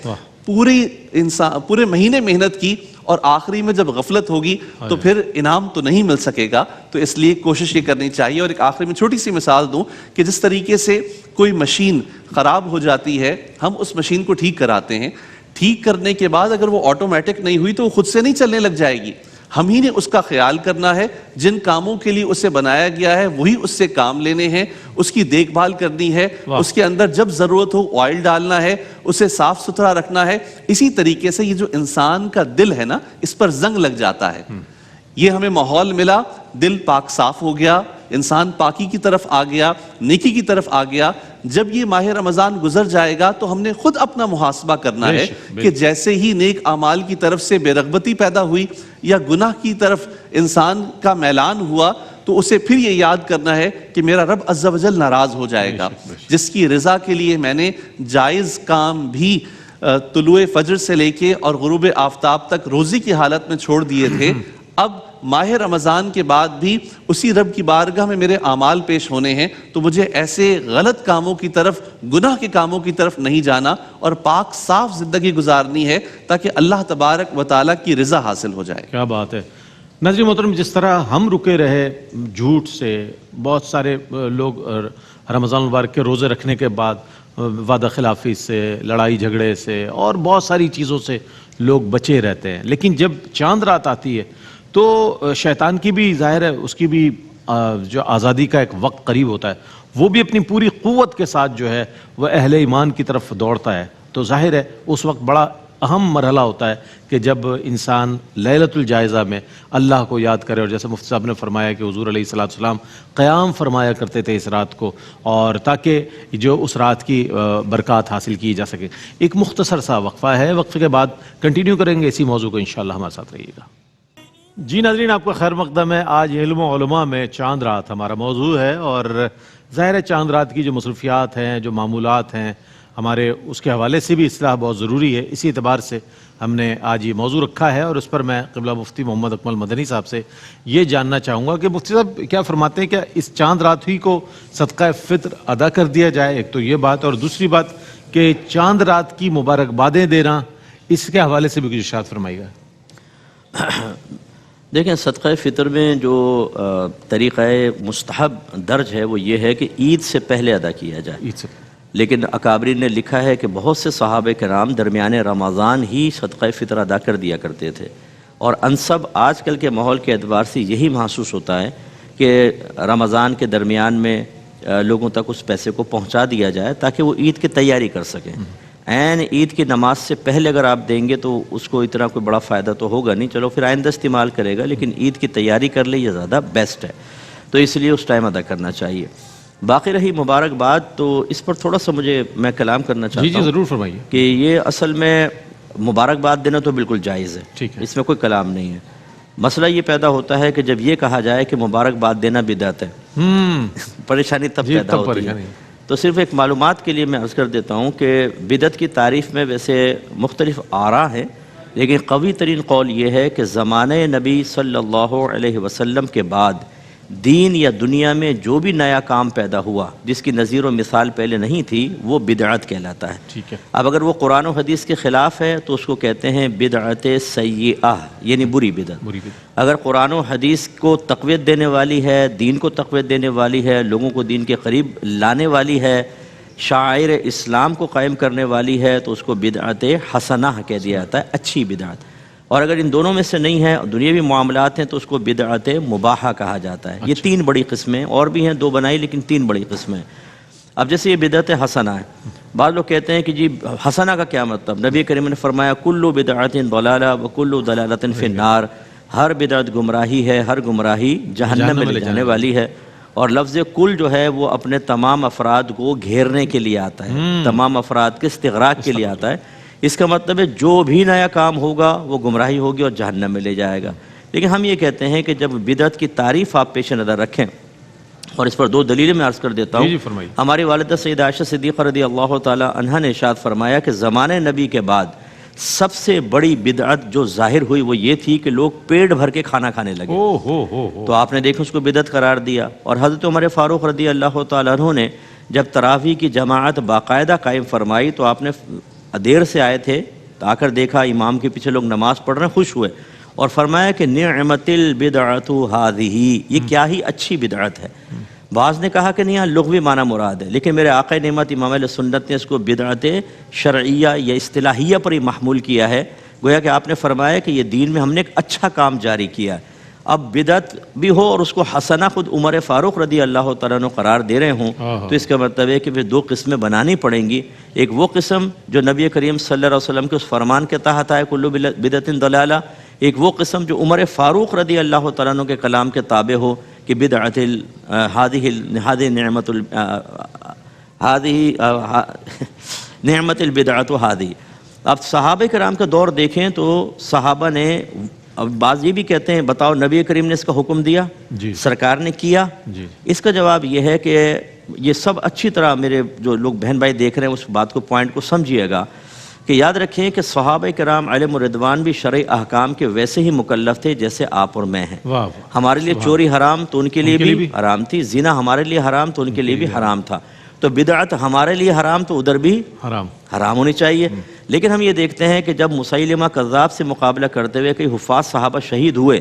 پورے مہینے محنت کی اور آخری میں جب غفلت ہوگی تو پھر انعام تو نہیں مل سکے گا۔ تو اس لیے کوشش یہ کرنی چاہیے۔ اور ایک آخری میں چھوٹی سی مثال دوں کہ جس طریقے سے کوئی مشین خراب ہو جاتی ہے، ہم اس مشین کو ٹھیک کراتے ہیں، ٹھیک کرنے کے بعد اگر وہ آٹومیٹک نہیں ہوئی تو وہ خود سے نہیں چلنے لگ جائے گی، ہم ہی نے اس کا خیال کرنا ہے۔ جن کاموں کے لیے اسے بنایا گیا ہے وہی اس سے کام لینے ہیں، اس کی دیکھ بھال کرنی ہے، اس کے اندر جب ضرورت ہو آئل ڈالنا ہے، اسے صاف ستھرا رکھنا ہے۔ اسی طریقے سے یہ جو انسان کا دل ہے نا، اس پر زنگ لگ جاتا ہے۔ یہ ہمیں ماحول ملا، دل پاک صاف ہو گیا، انسان پاکی کی طرف آ گیا، نیکی کی طرف آ گیا۔ جب یہ ماہ رمضان گزر جائے گا تو ہم نے خود اپنا محاسبہ کرنا ہے کہ جیسے ہی نیک اعمال کی طرف سے بے رغبتی پیدا ہوئی یا گناہ کی طرف انسان کا میلان ہوا تو اسے پھر یہ یاد کرنا ہے کہ میرا رب عز و جل ناراض ہو جائے گا، جس کی رضا کے لیے میں نے جائز کام بھی طلوع فجر سے لے کے اور غروب آفتاب تک روزی کی حالت میں چھوڑ دیے تھے، اب ماہ رمضان کے بعد بھی اسی رب کی بارگاہ میں میرے اعمال پیش ہونے ہیں، تو مجھے ایسے غلط کاموں کی طرف، گناہ کے کاموں کی طرف نہیں جانا اور پاک صاف زندگی گزارنی ہے تاکہ اللہ تبارک و تعالیٰ کی رضا حاصل ہو جائے۔ کیا بات ہے ناظرین محترم، جس طرح ہم رکے رہے جھوٹ سے، بہت سارے لوگ رمضان المبارک کے روزے رکھنے کے بعد وعدہ خلافی سے، لڑائی جھگڑے سے اور بہت ساری چیزوں سے لوگ بچے رہتے ہیں، لیکن جب چاند رات آتی ہے تو شیطان کی بھی ظاہر ہے اس کی بھی جو آزادی کا ایک وقت قریب ہوتا ہے، وہ بھی اپنی پوری قوت کے ساتھ جو ہے وہ اہل ایمان کی طرف دوڑتا ہے۔ تو ظاہر ہے اس وقت بڑا اہم مرحلہ ہوتا ہے کہ جب انسان لیلۃ الجائزہ میں اللہ کو یاد کرے، اور جیسے مفتی صاحب نے فرمایا کہ حضور علیہ السلام قیام فرمایا کرتے تھے اس رات کو، اور تاکہ جو اس رات کی برکات حاصل کی جا سکے۔ ایک مختصر سا وقفہ ہے، وقفے کے بعد کنٹینیو کریں گے اسی موضوع کو، انشاءاللہ ہمارے ساتھ رہیے گا۔ جی ناظرین، آپ کا خیر مقدم ہے۔ آج علم و علماء میں چاند رات ہمارا موضوع ہے، اور ظاہر ہے چاند رات کی جو مصروفیات ہیں، جو معمولات ہیں ہمارے، اس کے حوالے سے بھی اصلاح بہت ضروری ہے۔ اسی اعتبار سے ہم نے آج یہ موضوع رکھا ہے، اور اس پر میں قبلہ مفتی محمد اکمل مدنی صاحب سے یہ جاننا چاہوں گا کہ مفتی صاحب کیا فرماتے ہیں کہ اس چاند رات ہی کو صدقہ فطر ادا کر دیا جائے؟ ایک تو یہ بات، اور دوسری بات کہ چاند رات کی مبارکبادیں دینا، اس کے حوالے سے بھی کچھ ارشاد فرمائیے گا۔ دیکھیں، صدقہ فطر میں جو طریقہ مستحب درج ہے وہ یہ ہے کہ عید سے پہلے ادا کیا جائے، عید سے، لیکن اکابرین نے لکھا ہے کہ بہت سے صحابہ کرام درمیان رمضان ہی صدقہ فطر ادا کر دیا کرتے تھے، اور انسب آج کل کے ماحول کے اعتبار سے یہی محسوس ہوتا ہے کہ رمضان کے درمیان میں لوگوں تک اس پیسے کو پہنچا دیا جائے تاکہ وہ عید کی تیاری کر سکیں۔ عین عید کی نماز سے پہلے اگر آپ دیں گے تو اس کو اتنا کوئی بڑا فائدہ تو ہوگا نہیں، چلو پھر آئندہ استعمال کرے گا، لیکن عید کی تیاری کر لے یہ زیادہ بیسٹ ہے، تو اس لیے اس ٹائم ادا کرنا چاہیے۔ باقی رہی مبارکباد، تو اس پر تھوڑا سا میں کلام کرنا چاہتا ہوں۔ جی ضرور فرمائیے۔ کہ یہ اصل میں مبارکباد دینا تو بالکل جائز ہے، ٹھیک ہے، اس میں کوئی کلام نہیں ہے۔ مسئلہ یہ پیدا ہوتا ہے کہ جب یہ کہا جائے کہ مبارکباد دینا بدعت ہے، پریشانی تب پیدا ہوتی ہے۔ تو صرف ایک معلومات کے لیے میں عرض کر دیتا ہوں کہ بدعت کی تعریف میں ویسے مختلف آراء ہیں، لیکن قوی ترین قول یہ ہے کہ زمانہ نبی صلی اللہ علیہ وسلم کے بعد دین یا دنیا میں جو بھی نیا کام پیدا ہوا جس کی نظیر و مثال پہلے نہیں تھی وہ بدعت کہلاتا ہے۔ ٹھیک ہے، اب اگر وہ قرآن و حدیث کے خلاف ہے تو اس کو کہتے ہیں بدعت سیئہ، یعنی بری بدعت۔ اگر قرآن و حدیث کو تقویت دینے والی ہے، دین کو تقویت دینے والی ہے، لوگوں کو دین کے قریب لانے والی ہے، شعائر اسلام کو قائم کرنے والی ہے، تو اس کو بدعت حسنہ کہہ دیا جاتا ہے، اچھی بدعت۔ اور اگر ان دونوں میں سے نہیں ہے، دنیاوی معاملات ہیں، تو اس کو بدعت مباحہ کہا جاتا ہے۔ یہ تین بڑی قسمیں، اور بھی ہیں دو بنائی، لیکن تین بڑی قسمیں۔ اب جیسے یہ بدعت حسنہ ہے، بعض لوگ کہتے ہیں کہ جی حسنہ کا کیا مطلب؟ نبی کریم نے فرمایا کل بدعت ضلالہ وکل ضلالۃ فی النار، ہر بدعت گمراہی ہے، ہر گمراہی جہنم میں لے جانے والی ہے۔ اور لفظ کل جو ہے وہ اپنے تمام افراد کو گھیرنے کے لیے آتا ہے، تمام افراد کے استغراق کے لیے آتا ہے۔ اس کا مطلب ہے جو بھی نیا کام ہوگا وہ گمراہی ہوگی اور جہنم میں لے جائے گا۔ لیکن ہم یہ کہتے ہیں کہ جب بدعت کی تعریف آپ پیش نظر رکھیں، اور اس پر دو دلیلیں میں عرض کر دیتا ہوں۔ جی فرمائیے۔ ہماری والدہ سیدہ عائشہ صدیقہ رضی اللہ تعالی عنہا نے ارشاد فرمایا کہ زمانے نبی کے بعد سب سے بڑی بدعت جو ظاہر ہوئی وہ یہ تھی کہ لوگ پیٹ بھر کے کھانا کھانے لگے، تو آپ نے دیکھا اس کو بدعت قرار دیا۔ اور حضرت عمر فاروق رضی اللہ تعالیٰ عنہ نے جب تراویح کی جماعت باقاعدہ قائم فرمائی تو آپ نے دیر سے آئے تھے، آ کر دیکھا امام کے پیچھے لوگ نماز پڑھ رہے ہیں، خوش ہوئے اور فرمایا کہ نعمت البدعۃ ہذہ، یہ کیا ہی اچھی بدعت ہے۔ بعض نے کہا کہ نہیں یہاں لغوی معنی مراد ہے، لیکن میرے آقا نعمت امام علیہ سنت نے اس کو بدعت شرعیہ یا اصطلاحیہ پر ہی محمول کیا ہے، گویا کہ آپ نے فرمایا کہ یہ دین میں ہم نے ایک اچھا کام جاری کیا ہے۔ اب بدعت بھی ہو اور اس کو حسنہ خود عمر فاروق رضی اللہ تعالیٰ عنہ قرار دے رہے ہوں تو اس کا مطلب ہے کہ پھر دو قسمیں بنانی پڑیں گی۔ ایک وہ قسم جو نبی کریم صلی اللہ علیہ وسلم کے اس فرمان کے تحت آئے کل بدعت ضلالہ، ایک وہ قسم جو عمر فاروق رضی اللہ تعالیٰ عنہ کے کلام کے تابع ہو کہ بدعت هذه نعمت البدعۃ هذه۔ اب صحابہ کرام کا دور دیکھیں تو صحابہ نے، اب بعض یہ بھی کہتے ہیں بتاؤ نبی کریم نے اس کا حکم دیا، جی سرکار نے کیا؟ جی اس کا جواب یہ ہے کہ یہ سب اچھی طرح میرے جو لوگ بہن بھائی دیکھ رہے ہیں اس بات کو پوائنٹ کو سمجھیے گا کہ یاد رکھیں کہ صحابہ کرام علیہم الرضوان بھی شرعی احکام کے ویسے ہی مکلف تھے جیسے آپ اور میں ہیں۔ واہ ہمارے لیے چوری حرام تو ان کے لیے بھی حرام تھی، زنا ہمارے لیے حرام تو ان کے لیے بھی حرام تھا، تو بدعت ہمارے لیے حرام تو ادھر بھی حرام ہونی چاہیے۔ لیکن ہم یہ دیکھتے ہیں کہ جب مسیلمہ کذاب سے مقابلہ کرتے ہوئے کئی حفاظ صحابہ شہید ہوئے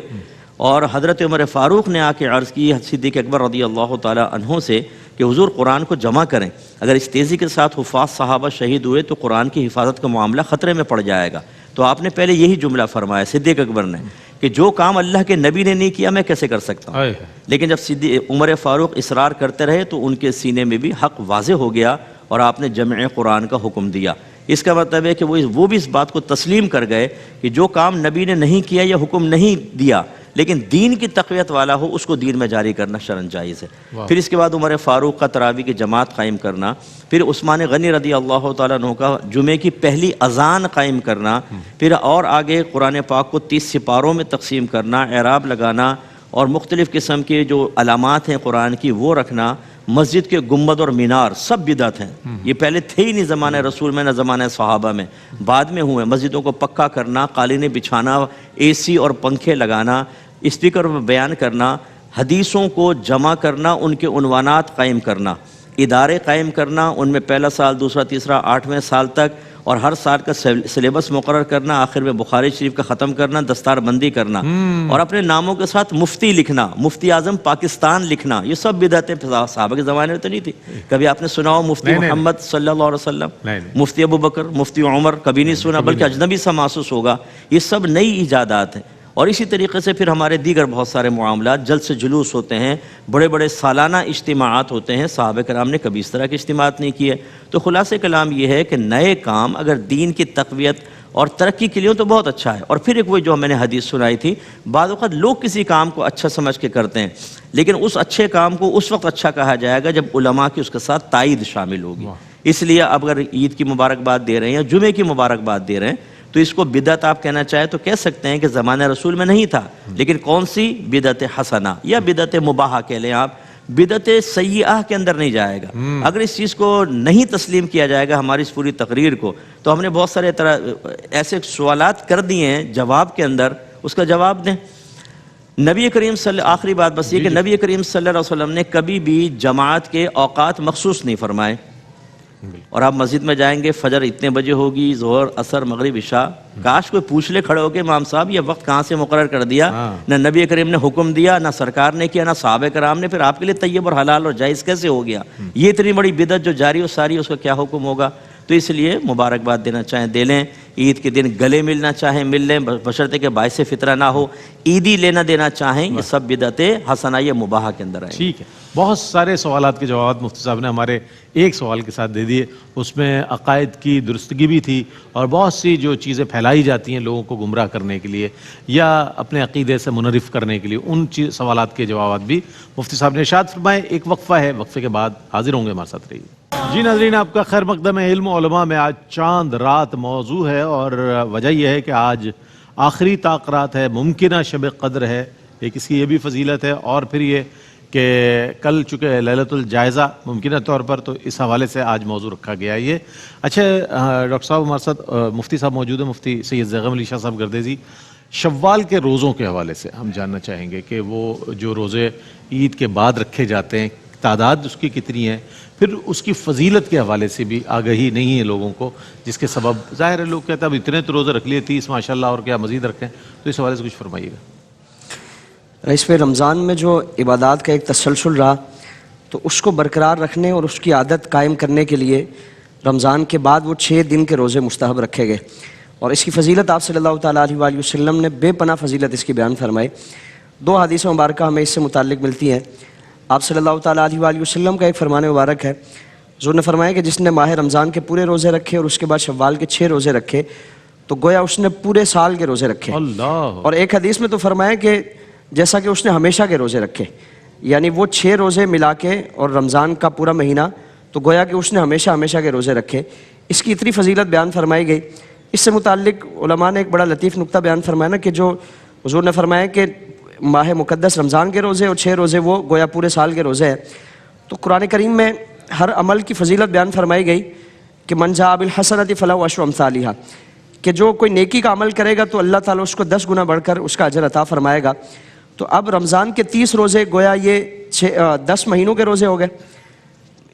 اور حضرت عمر فاروق نے آ کے عرض کی صدیق اکبر رضی اللہ تعالی عنہ سے کہ حضور قرآن کو جمع کریں، اگر اس تیزی کے ساتھ حفاظ صحابہ شہید ہوئے تو قرآن کی حفاظت کا معاملہ خطرے میں پڑ جائے گا۔ تو آپ نے پہلے یہی جملہ فرمایا صدیق اکبر نے کہ جو کام اللہ کے نبی نے نہیں کیا میں کیسے کر سکتا ہوں۔ لیکن جب عمر فاروق اصرار کرتے رہے تو ان کے سینے میں بھی حق واضح ہو گیا اور آپ نے جمع قرآن کا حکم دیا۔ اس کا مطلب ہے کہ وہ بھی اس بات کو تسلیم کر گئے کہ جو کام نبی نے نہیں کیا یا حکم نہیں دیا لیکن دین کی تقویت والا ہو اس کو دین میں جاری کرنا شرعاً جائز ہے۔ پھر اس کے بعد عمر فاروق کا تراویح کی جماعت قائم کرنا، پھر عثمان غنی رضی اللہ تعالیٰ عنہ کا جمعے کی پہلی اذان قائم کرنا، پھر اور آگے قرآن پاک کو 30 سپاروں میں تقسیم کرنا، اعراب لگانا اور مختلف قسم کے جو علامات ہیں قرآن کی وہ رکھنا، مسجد کے گنبد اور مینار سب بدعت ہیں۔ یہ پہلے تھے ہی نہیں زمانہ رسول میں نہ زمانہ صحابہ میں، بعد میں ہوئے۔ مسجدوں کو پکا کرنا، قالینیں بچھانا، اے سی اور پنکھے لگانا، اسپیکر میں بیان کرنا، حدیثوں کو جمع کرنا، ان کے عنوانات قائم کرنا، ادارے قائم کرنا، ان میں پہلا سال دوسرا تیسرا 8ویں سال تک اور ہر سال کا سلیبس مقرر کرنا، آخر میں بخاری شریف کا ختم کرنا، دستار بندی کرنا اور اپنے ناموں کے ساتھ مفتی لکھنا، مفتی اعظم پاکستان لکھنا، یہ سب بدعتیں صحابہ کے زمانے میں تو نہیں تھی۔ کبھی آپ نے سنا ہو مفتی محمد صلی اللہ علیہ وسلم، مفتی ابو بکر، مفتی عمر، کبھی نہیں سنا، بلکہ اجنبی سا محسوس ہوگا۔ یہ سب نئی ایجادات ہیں۔ اور اسی طریقے سے پھر ہمارے دیگر بہت سارے معاملات، جلد سے جلوس ہوتے ہیں، بڑے بڑے سالانہ اجتماعات ہوتے ہیں، صحابہ کرام نے کبھی اس طرح کے اجتماعات نہیں کیے۔ تو خلاصہ کلام یہ ہے کہ نئے کام اگر دین کی تقویت اور ترقی کے لیے تو بہت اچھا ہے۔ اور پھر ایک وہ جو میں نے حدیث سنائی تھی، بعض اوقات لوگ کسی کام کو اچھا سمجھ کے کرتے ہیں لیکن اس اچھے کام کو اس وقت اچھا کہا جائے گا جب علماء کی اس کے ساتھ تائید شامل ہوگی۔ اس لیے اب اگر عید کی مبارکباد دے رہے ہیں یا جمعے کی مبارکباد دے رہے ہیں تو اس کو بدعت آپ کہنا چاہے تو کہہ سکتے ہیں کہ زمانہ رسول میں نہیں تھا، لیکن کون سی؟ بدعت حسنہ یا بدعت مباحہ کہہ لیں آپ، بدعت سیئہ کے اندر نہیں جائے گا۔ اگر اس چیز کو نہیں تسلیم کیا جائے گا ہماری اس پوری تقریر کو تو ہم نے بہت سارے ایسے سوالات کر دیے ہیں جواب کے اندر، اس کا جواب دیں۔ نبی کریم آخری بات بس یہ کہ نبی کریم صلی اللہ علیہ وسلم نے کبھی بھی جماعت کے اوقات مخصوص نہیں فرمائے۔ اور آپ مسجد میں جائیں گے فجر اتنے بجے ہوگی، ظہر عصر مغرب عشاء، کاش کوئی پوچھ لے کھڑے ہو کے امام صاحب یہ وقت کہاں سے مقرر کر دیا؟ نہ نبی کریم نے حکم دیا، نہ سرکار نے کیا، نہ صحابہ کرام نے، پھر آپ کے لیے طیب اور حلال اور جائز کیسے ہو گیا؟ یہ اتنی بڑی بدعت جو جاری و ساری اس کا کیا حکم ہوگا؟ تو اس لیے مبارکباد دینا چاہیں دے لیں۔ عید کے دن گلے ملنا چاہیں مل لیں، بشرطے کہ باعث فطرہ نہ ہو، عیدی لینا دینا چاہیں، یہ سب بدعت حسنہ یہ مباحہ کے اندر آئیں۔ ٹھیک ہے، بہت سارے سوالات کے جوابات مفتی صاحب نے ہمارے ایک سوال کے ساتھ دے دیے، اس میں عقائد کی درستگی بھی تھی اور بہت سی جو چیزیں پھیلائی جاتی ہیں لوگوں کو گمراہ کرنے کے لیے یا اپنے عقیدے سے منحرف کرنے کے لیے، ان سوالات کے جوابات بھی مفتی صاحب نے ارشاد فرمائے۔ ایک وقفہ ہے، وقفے کے بعد حاضر ہوں گے، ہمارے ساتھ رہیے۔ جی ناظرین، آپ کا خیر مقدم ہے علم و علماء میں۔ آج چاند رات موضوع ہے اور وجہ یہ ہے کہ آج آخری طاقرات ہے، ممکنہ شب قدر ہے، ایک اس کی یہ بھی فضیلت ہے، اور پھر یہ کہ کل چونکہ لیلۃ الجائزہ ممکنہ طور پر، تو اس حوالے سے آج موضوع رکھا گیا ہے یہ۔ اچھا ڈاکٹر صاحب ہمارے ساتھ مفتی صاحب موجود ہیں، مفتی سید زیغم علی شاہ صاحب گردیزی۔ شوال کے روزوں کے حوالے سے ہم جاننا چاہیں گے کہ وہ جو روزے عید کے بعد رکھے جاتے ہیں، تعداد اس کی کتنی ہے، پھر اس کی فضیلت کے حوالے سے بھی آگہی نہیں ہے لوگوں کو، جس کے سبب ظاہر ہے لوگ کہتے ہیں اب اتنے تو روزے رکھ لیے 30 ماشاءاللہ اور کیا مزید رکھیں، تو اس حوالے سے کچھ فرمائیے گا۔ رئیس پہ رمضان میں جو عبادات کا ایک تسلسل رہا، تو اس کو برقرار رکھنے اور اس کی عادت قائم کرنے کے لیے رمضان کے بعد وہ 6 دن کے روزے مستحب رکھے گئے، اور اس کی فضیلت آپ صلی اللہ تعالیٰ علیہ وآلہ وسلم نے بے پناہ فضیلت اس کی بیان فرمائی۔ 2 حدیث مبارکہ ہمیں اس سے متعلق ملتی ہیں۔ آپ صلی اللہ تعالیٰ علیہ وآلہ وسلم کا ایک فرمان مبارک ہے، حضور نے فرمایا کہ جس نے ماہ رمضان کے پورے روزے رکھے اور اس کے بعد شوال کے 6 روزے رکھے تو گویا اس نے پورے سال کے روزے رکھے۔ اللہ۔ اور ایک حدیث میں تو فرمایا کہ جیسا کہ اس نے ہمیشہ کے روزے رکھے، یعنی وہ 6 روزے ملا کے اور رمضان کا پورا مہینہ، تو گویا کہ اس نے ہمیشہ کے روزے رکھے۔ اس کی اتنی فضیلت بیان فرمائی گئی۔ اس سے متعلق علماء نے ایک بڑا لطیف نقطہ بیان فرمایا نا، کہ جو حضور نے فرمایا کہ ماہ مقدس رمضان کے روزے اور 6 روزے وہ گویا پورے سال کے روزے ہیں، تو قرآن کریم میں ہر عمل کی فضیلت بیان فرمائی گئی کہ من جاء بالحسنۃ فلہ عشر امثالھا، کہ جو کوئی نیکی کا عمل کرے گا تو اللہ تعالیٰ اس کو 10 گنا بڑھ کر اس کا اجر عطا فرمائے گا۔ تو اب رمضان کے 30 روزے گویا یہ 10 مہینوں کے روزے ہو گئے،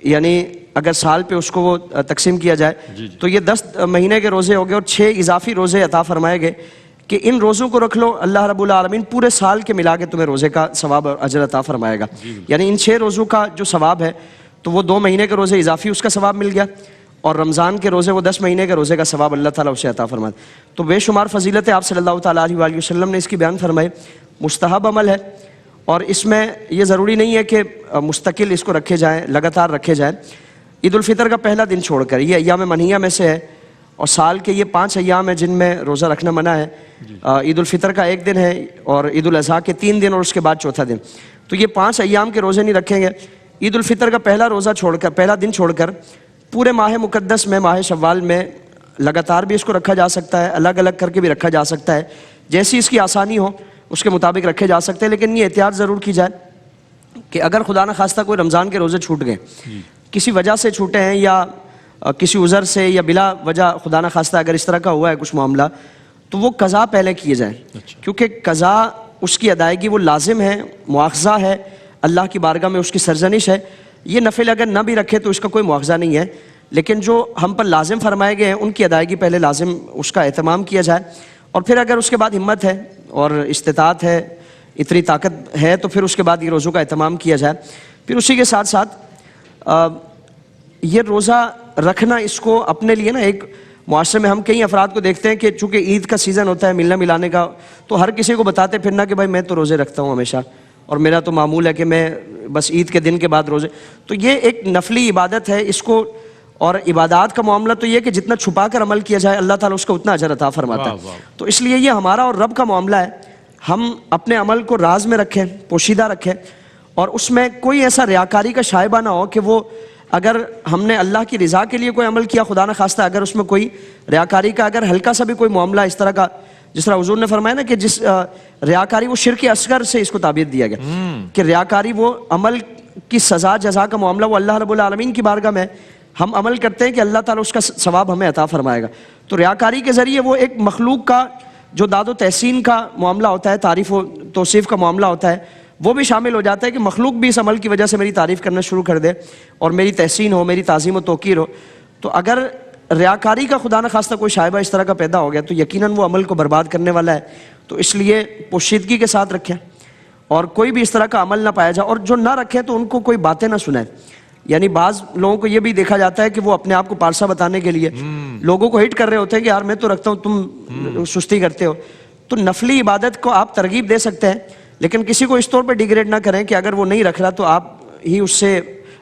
یعنی اگر سال پہ اس کو وہ تقسیم کیا جائے تو یہ 10 مہینے کے روزے ہو گئے، اور 6 اضافی روزے عطا فرمائے گئے کہ ان روزوں کو رکھ لو، اللہ رب العالمین پورے سال کے ملا کے تمہیں روزے کا ثواب اور اجر عطا فرمائے گا۔ یعنی ان 6 روزوں کا جو ثواب ہے تو وہ 2 مہینے کے روزے اضافی اس کا ثواب مل گیا، اور رمضان کے روزے وہ 10 مہینے کے روزے کا ثواب اللہ تعالیٰ اسے عطا فرمائے۔ تو بے شمار فضیلتیں آپ صلی اللہ تعالیٰ علیہ وآلہ وسلم نے اس کی بیان فرمائی۔ مستحب عمل ہے، اور اس میں یہ ضروری نہیں ہے کہ مستقل اس کو رکھے جائیں، لگاتار رکھے جائیں۔ عید الفطر کا پہلا دن چھوڑ کر، یہ ایام منہیہ میں سے ہے، اور سال کے یہ 5 ایام ہیں جن میں روزہ رکھنا منع ہے۔ عید الفطر کا 1 دن ہے، اور عید الاضحیٰ کے 3 دن، اور اس کے بعد چوتھا دن، تو یہ 5 ایام کے روزے نہیں رکھیں گے۔ عید الفطر کا پہلا دن چھوڑ کر پورے ماہ مقدس میں، ماہ شوال میں لگاتار بھی اس کو رکھا جا سکتا ہے، الگ الگ کر کے بھی رکھا جا سکتا ہے، جیسی اس کی آسانی ہو اس کے مطابق رکھے جا سکتے ہیں۔ لیکن یہ احتیاط ضرور کی جائے کہ اگر خدا نہ خواستہ کوئی رمضان کے روزے چھوٹ گئے، کسی وجہ سے چھوٹے ہیں یا کسی عذر سے یا بلا وجہ خدا نہ خواستہ اگر اس طرح کا ہوا ہے کچھ معاملہ، تو وہ قضا پہلے کیے جائیں، کیونکہ قضا اس کی ادائیگی وہ لازم ہے، مواخذہ ہے، اللہ کی بارگاہ میں اس کی سرزنش ہے۔ یہ نفل اگر نہ بھی رکھے تو اس کا کوئی مواخذہ نہیں ہے، لیکن جو ہم پر لازم فرمائے گئے ہیں ان کی ادائیگی پہلے لازم اس کا اہتمام کیا جائے، اور پھر اگر اس کے بعد ہمت ہے اور استطاعت ہے، اتنی طاقت ہے، تو پھر اس کے بعد یہ روزوں کا اہتمام کیا جائے۔ پھر اسی کے ساتھ ساتھ یہ روزہ رکھنا، اس کو اپنے لیے نا، ایک معاشرے میں ہم کئی افراد کو دیکھتے ہیں کہ چونکہ عید کا سیزن ہوتا ہے ملنے ملانے کا، تو ہر کسی کو بتاتے پھرنا کہ بھائی میں تو روزے رکھتا ہوں ہمیشہ، اور میرا تو معمول ہے کہ میں بس عید کے دن کے بعد روزے۔ تو یہ ایک نفلی عبادت ہے، اس کو، اور عبادات کا معاملہ تو یہ کہ جتنا چھپا کر عمل کیا جائے اللہ تعالیٰ اس کو اتنا اجر عطا فرماتا ہے۔ تو اس لیے یہ ہمارا اور رب کا معاملہ ہے، ہم اپنے عمل کو راز میں رکھیں، پوشیدہ رکھیں، اور اس میں کوئی ایسا ریاکاری کا شائبہ نہ ہو کہ وہ اگر ہم نے اللہ کی رضا کے لیے کوئی عمل کیا، خدا نہ خواستہ اگر اس میں کوئی ریاکاری کا اگر ہلکا سا بھی کوئی معاملہ اس طرح کا، جس طرح حضور نے فرمایا نا کہ جس ریاکاری، وہ شرک اصغر سے اس کو تعبیر دیا گیا کہ ریاکاری وہ عمل کی سزا جزا کا معاملہ وہ اللہ رب العالمین کی بارگاہ میں ہم عمل کرتے ہیں کہ اللہ تعالیٰ اس کا ثواب ہمیں عطا فرمائے گا۔ تو ریاکاری کے ذریعے وہ ایک مخلوق کا جو داد و تحسین کا معاملہ ہوتا ہے، تعریف و توصیف کا معاملہ ہوتا ہے، وہ بھی شامل ہو جاتا ہے کہ مخلوق بھی اس عمل کی وجہ سے میری تعریف کرنا شروع کر دے اور میری تحسین ہو، میری تعظیم و توقیر ہو۔ تو اگر ریاکاری کا خدا نہ خواستہ کوئی شائبہ اس طرح کا پیدا ہو گیا تو یقیناً وہ عمل کو برباد کرنے والا ہے۔ تو اس لیے پوشیدگی کے ساتھ رکھیں، اور کوئی بھی اس طرح کا عمل نہ پایا جائے، اور جو نہ رکھے تو ان کو کوئی باتیں نہ سنائیں یعنی بعض لوگوں کو یہ بھی دیکھا جاتا ہے کہ وہ اپنے آپ کو پارسا بتانے کے لیے لوگوں کو ہٹ کر رہے ہوتے ہیں کہ یار میں تو رکھتا ہوں تم سستی کرتے ہو. تو نفلی عبادت کو آپ ترغیب دے سکتے ہیں لیکن کسی کو اس طور پہ ڈیگریڈ نہ کریں کہ اگر وہ نہیں رکھ رہا تو آپ ہی اس سے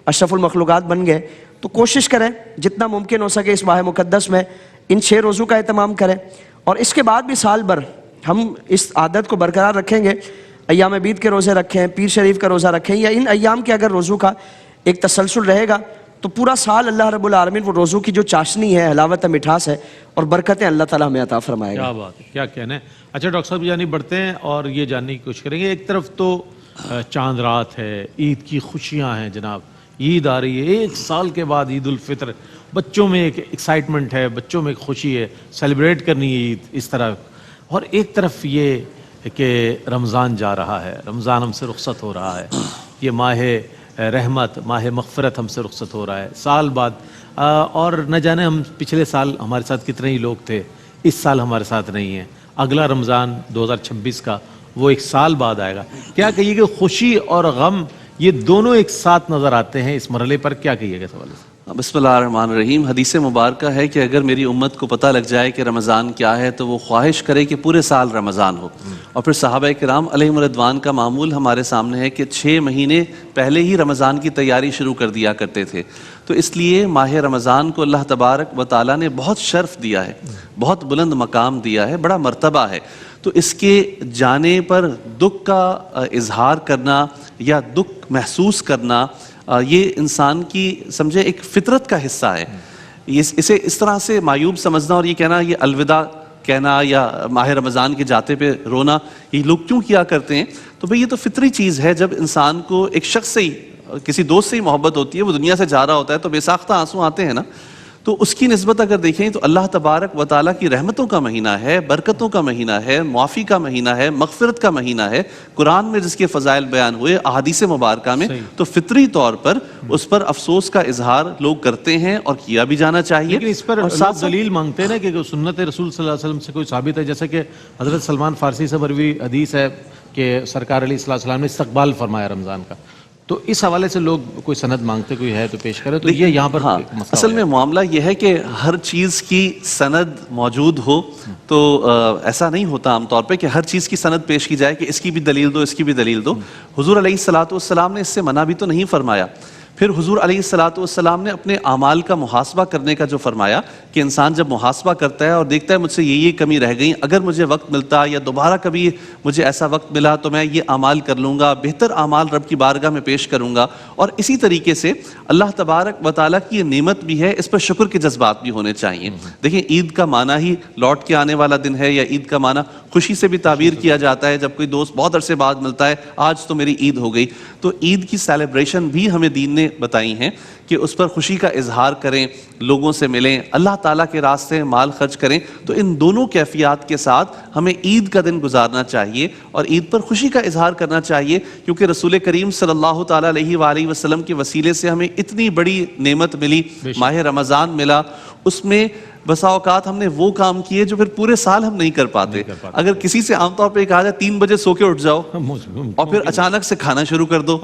اشرف المخلوقات بن گئے. تو کوشش کریں جتنا ممکن ہو سکے اس ماہ مقدس میں ان 6 روزوں کا اہتمام کریں, اور اس کے بعد بھی سال بھر ہم اس عادت کو برقرار رکھیں گے. ایام بید کے روزے رکھیں, پیر شریف کا روزہ رکھیں, یا ان ایام کے اگر روزوں کا ایک تسلسل رہے گا تو پورا سال اللہ رب العالمین وہ روزوں کی جو چاشنی ہے, حلاوت ہے, مٹھاس ہے اور برکتیں اللہ تعالیٰ ہمیں عطا فرمائے گا. کیا بات ہے, کیا کہنا ہے. اچھا ڈاکٹر صاحب یعنی بڑھتے ہیں اور یہ جاننے کی کوشش کریں گے. ایک طرف تو چاند رات ہے, عید کی خوشیاں ہیں جناب, عید آ رہی ہے 1 سال کے بعد, عید الفطر, بچوں میں ایک ایکسائٹمنٹ ہے, بچوں میں ایک خوشی ہے, سیلیبریٹ کرنی ہے عید اس طرح. اور ایک طرف یہ کہ رمضان جا رہا ہے, رمضان ہم سے رخصت ہو رہا ہے, یہ ماہ رحمت, ماہ مغفرت ہم سے رخصت ہو رہا ہے سال بعد. اور نہ جانے ہم پچھلے سال ہمارے ساتھ کتنے ہی لوگ تھے, اس سال ہمارے ساتھ نہیں ہیں. اگلا رمضان 2026 کا وہ 1 سال بعد آئے گا. کیا کہیے کہ خوشی اور غم یہ دونوں ایک ساتھ نظر آتے ہیں اس مرحلے پر, کیا کہیے گا اس حوالے سے؟ بسم اللہ الرحمن الرحیم. حدیث مبارکہ ہے کہ اگر میری امت کو پتہ لگ جائے کہ رمضان کیا ہے تو وہ خواہش کرے کہ پورے سال رمضان ہو. اور پھر صحابہ کرام علیہم الرضوان کا معمول ہمارے سامنے ہے کہ 6 مہینے پہلے ہی رمضان کی تیاری شروع کر دیا کرتے تھے. تو اس لیے ماہ رمضان کو اللہ تبارک و تعالیٰ نے بہت شرف دیا ہے, بہت بلند مقام دیا ہے, بڑا مرتبہ ہے. تو اس کے جانے پر دکھ کا اظہار کرنا یا دکھ محسوس کرنا یہ انسان کی سمجھے ایک فطرت کا حصہ ہے. اسے اس طرح سے معیوب سمجھنا اور یہ کہنا, یہ الوداع کہنا یا ماہ رمضان کے جاتے پہ رونا, یہ لوگ کیوں کیا کرتے ہیں؟ تو بھئی یہ تو فطری چیز ہے. جب انسان کو ایک شخص سے ہی, کسی دوست سے ہی محبت ہوتی ہے, وہ دنیا سے جا رہا ہوتا ہے تو بے ساختہ آنسو آتے ہیں نا. تو اس کی نسبت اگر دیکھیں تو اللہ تبارک و تعالیٰ کی رحمتوں کا مہینہ ہے, برکتوں کا مہینہ ہے, معافی کا مہینہ ہے, مغفرت کا مہینہ ہے. قرآن میں جس کے فضائل بیان ہوئے, احادیث مبارکہ میں, تو فطری طور پر اس پر افسوس کا اظہار لوگ کرتے ہیں اور کیا بھی جانا چاہیے. لیکن اس پر لوگ دلیل مانگتے ہیں نا کہ سنت رسول صلی اللہ علیہ وسلم سے کوئی ثابت ہے, جیسے کہ حضرت سلمان فارسی سے مروی حدیث ہے کہ سرکار علیہ السلام نے استقبال فرمایا رمضان کا. تو اس حوالے سے لوگ کوئی سند مانگتے, کوئی ہے تو پیش کرے. تو یہ یہاں پر اصل میں معاملہ یہ ہے کہ ہر چیز کی سند موجود ہو تو ایسا نہیں ہوتا عام طور پہ کہ ہر چیز کی سند پیش کی جائے کہ اس کی بھی دلیل دو, اس کی بھی دلیل دو. حضور علیہ السلام نے اس سے منع بھی تو نہیں فرمایا. پھر حضور علیہ السلام نے اپنے اعمال کا محاسبہ کرنے کا جو فرمایا کہ انسان جب محاسبہ کرتا ہے اور دیکھتا ہے مجھ سے یہ کمی رہ گئی, اگر مجھے وقت ملتا یا دوبارہ کبھی مجھے ایسا وقت ملا تو میں یہ اعمال کر لوں گا, بہتر اعمال رب کی بارگاہ میں پیش کروں گا. اور اسی طریقے سے اللہ تبارک و تعالیٰ کی یہ نعمت بھی ہے, اس پر شکر کے جذبات بھی ہونے چاہیے. دیکھیں عید کا معنی ہی لوٹ کے آنے والا دن ہے, یا عید کا معنی خوشی سے بھی تعبیر کیا جاتا ہے جب کوئی دوست بہت عرصے بعد ملتا ہے, آج تو میری عید ہو گئی. تو عید کی سیلیبریشن بھی ہمیں دین نے بتائی ہیں کہ اس پر خوشی کا اظہار کریں, لوگوں سے ملیں, اللہ تعالیٰ کے راستے مال خرچ کریں. تو ان دونوں کیفیات کے ساتھ ہمیں عید کا دن گزارنا چاہیے اور عید پر خوشی کا اظہار کرنا چاہیے, کیونکہ رسول کریم صلی اللہ تعالیٰ علیہ وآلہ وسلم کے وسیلے سے ہمیں اتنی بڑی نعمت ملی, ماہ رمضان ملا. اس میں بسا اوقات ہم نے وہ کام کیے جو پھر پورے سال ہم نہیں کر پاتے. اگر کسی سے عام طور پہ کہا جائے 3 بجے سو کے اٹھ جاؤ اور پھر اچانک سے کھانا شروع کر دو,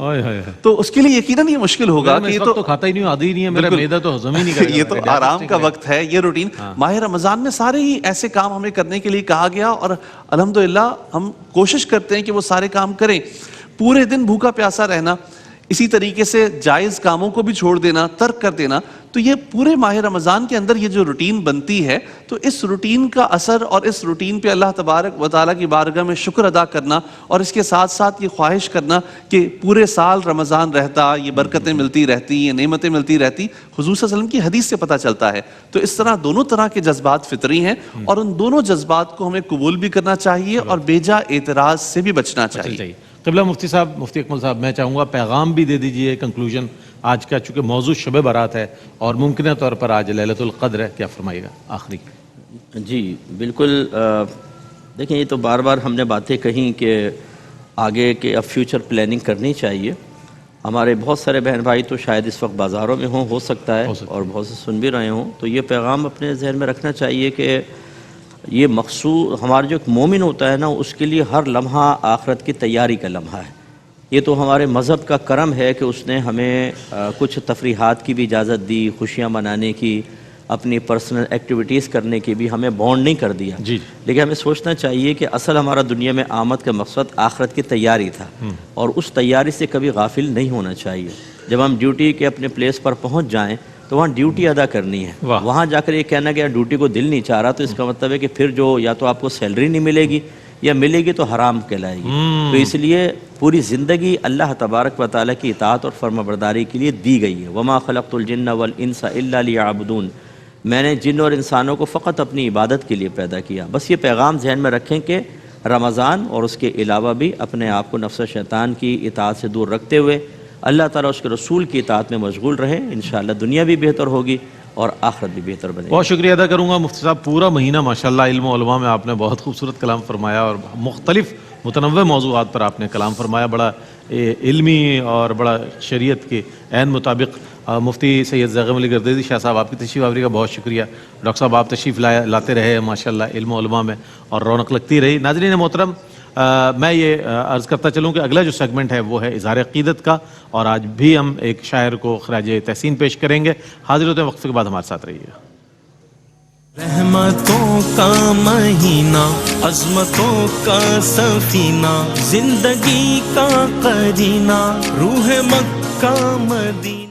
تو اس کے لیے یقیناً یہ مشکل ہوگا کہ یہ تو کھاتا ہی نہیں, عادی نہیں ہے, میرا معدہ تو ہضم ہی نہیں کرے گا. یہ تو آرام کا وقت ہے, یہ روٹین. ماہ رمضان میں سارے ہی ایسے کام ہمیں کرنے کے لیے کہا گیا اور الحمدللہ ہم کوشش کرتے ہیں کہ وہ سارے کام کریں. پورے دن بھوکا پیاسا رہنا, اسی طریقے سے جائز کاموں کو بھی چھوڑ دینا, ترک کر دینا, تو یہ پورے ماہ رمضان کے اندر یہ جو روٹین بنتی ہے, تو اس روٹین کا اثر اور اس روٹین پہ اللہ تبارک و تعالیٰ کی بارگاہ میں شکر ادا کرنا اور اس کے ساتھ ساتھ یہ خواہش کرنا کہ پورے سال رمضان رہتا, یہ برکتیں ملتی رہتی, یہ نعمتیں ملتی رہتی, حضور صلی اللہ علیہ وسلم کی حدیث سے پتہ چلتا ہے. تو اس طرح دونوں طرح کے جذبات فطری ہیں اور ان دونوں جذبات کو ہمیں قبول بھی کرنا چاہیے اور بیجا اعتراض سے بھی بچنا چاہیے. قبلہ مفتی صاحب, مفتی اکمل صاحب, میں چاہوں گا پیغام بھی دے دیجئے کنکلوژن آج کا, چونکہ موضوع شب برات ہے اور ممکنہ طور پر آج لیلۃ القدر ہے, کیا فرمائیے گا آخری؟ جی بالکل. دیکھیں یہ تو بار بار ہم نے باتیں کہیں کہ آگے کے اب فیوچر پلاننگ کرنی چاہیے. ہمارے بہت سارے بہن بھائی تو شاید اس وقت بازاروں میں ہو سکتا ہے اور بہت سے سن بھی رہے ہوں, تو یہ پیغام اپنے ذہن میں رکھنا چاہیے کہ یہ مقصود ہمارا جو ایک مومن ہوتا ہے نا, اس کے لیے ہر لمحہ آخرت کی تیاری کا لمحہ ہے. یہ تو ہمارے مذہب کا کرم ہے کہ اس نے ہمیں کچھ تفریحات کی بھی اجازت دی، خوشیاں منانے کی، اپنی پرسنل ایکٹیویٹیز کرنے کی بھی ہمیں بانڈ نہیں کر دیا. جی. لیکن ہمیں سوچنا چاہیے کہ اصل ہمارا دنیا میں آمد کا مقصد آخرت کی تیاری تھا، اور اس تیاری سے کبھی غافل نہیں ہونا چاہیے. جب ہم ڈیوٹی کے اپنے پلیس پر پہنچ جائیں تو وہاں ڈیوٹی ادا کرنی ہے. وہاں جا کر یہ کہنا کہ ڈیوٹی کو دل نہیں چاہ رہا، تو اس کا مطلب ہے کہ پھر جو یا تو آپ کو سیلری نہیں ملے گی یا ملے گی تو حرام کہلائے گی. تو اس لیے پوری زندگی اللہ تبارک و تعالیٰ کی اطاعت اور فرما برداری کے لیے دی گئی ہے. وما خلقت الجن والانس الا لیعبدون، میں نے جن اور انسانوں کو فقط اپنی عبادت کے لیے پیدا کیا. بس یہ پیغام ذہن میں رکھیں کہ رمضان اور اس کے علاوہ بھی اپنے آپ کو نفس شیطان کی اطاعت سے دور رکھتے ہوئے اللہ تعالیٰ اس کے رسول کی اطاعت میں مشغول رہیں. انشاءاللہ دنیا بھی بہتر ہوگی اور آخرت بھی بہتر بنے گی. بہت شکریہ ادا کروں گا مفتی صاحب. پورا مہینہ ماشاءاللہ علم و علماء میں آپ نے بہت خوبصورت کلام فرمایا اور مختلف متنوع موضوعات پر آپ نے کلام فرمایا، بڑا علمی اور بڑا شریعت کے عین مطابق. مفتی سید زاغم علی گردیزی شاہ صاحب، آپ کی تشریف آوری کا بہت شکریہ. ڈاکٹر صاحب آپ تشریف لاتے رہے ماشاءاللہ علم و علماء میں اور رونق لگتی رہی. ناظرین محترم، میں یہ عرض کرتا چلوں کہ اگلا جو سیگمنٹ ہے وہ ہے اظہار عقیدت کا، اور آج بھی ہم ایک شاعر کو خراج تحسین پیش کریں گے. حاضر ہوتے ہیں وقفے کے بعد ہمارے ساتھ رہیے گا. رحمتوں کا مہینہ، عظمتوں کا سفینہ، زندگی کا قرینہ، روح مکہ مدینہ.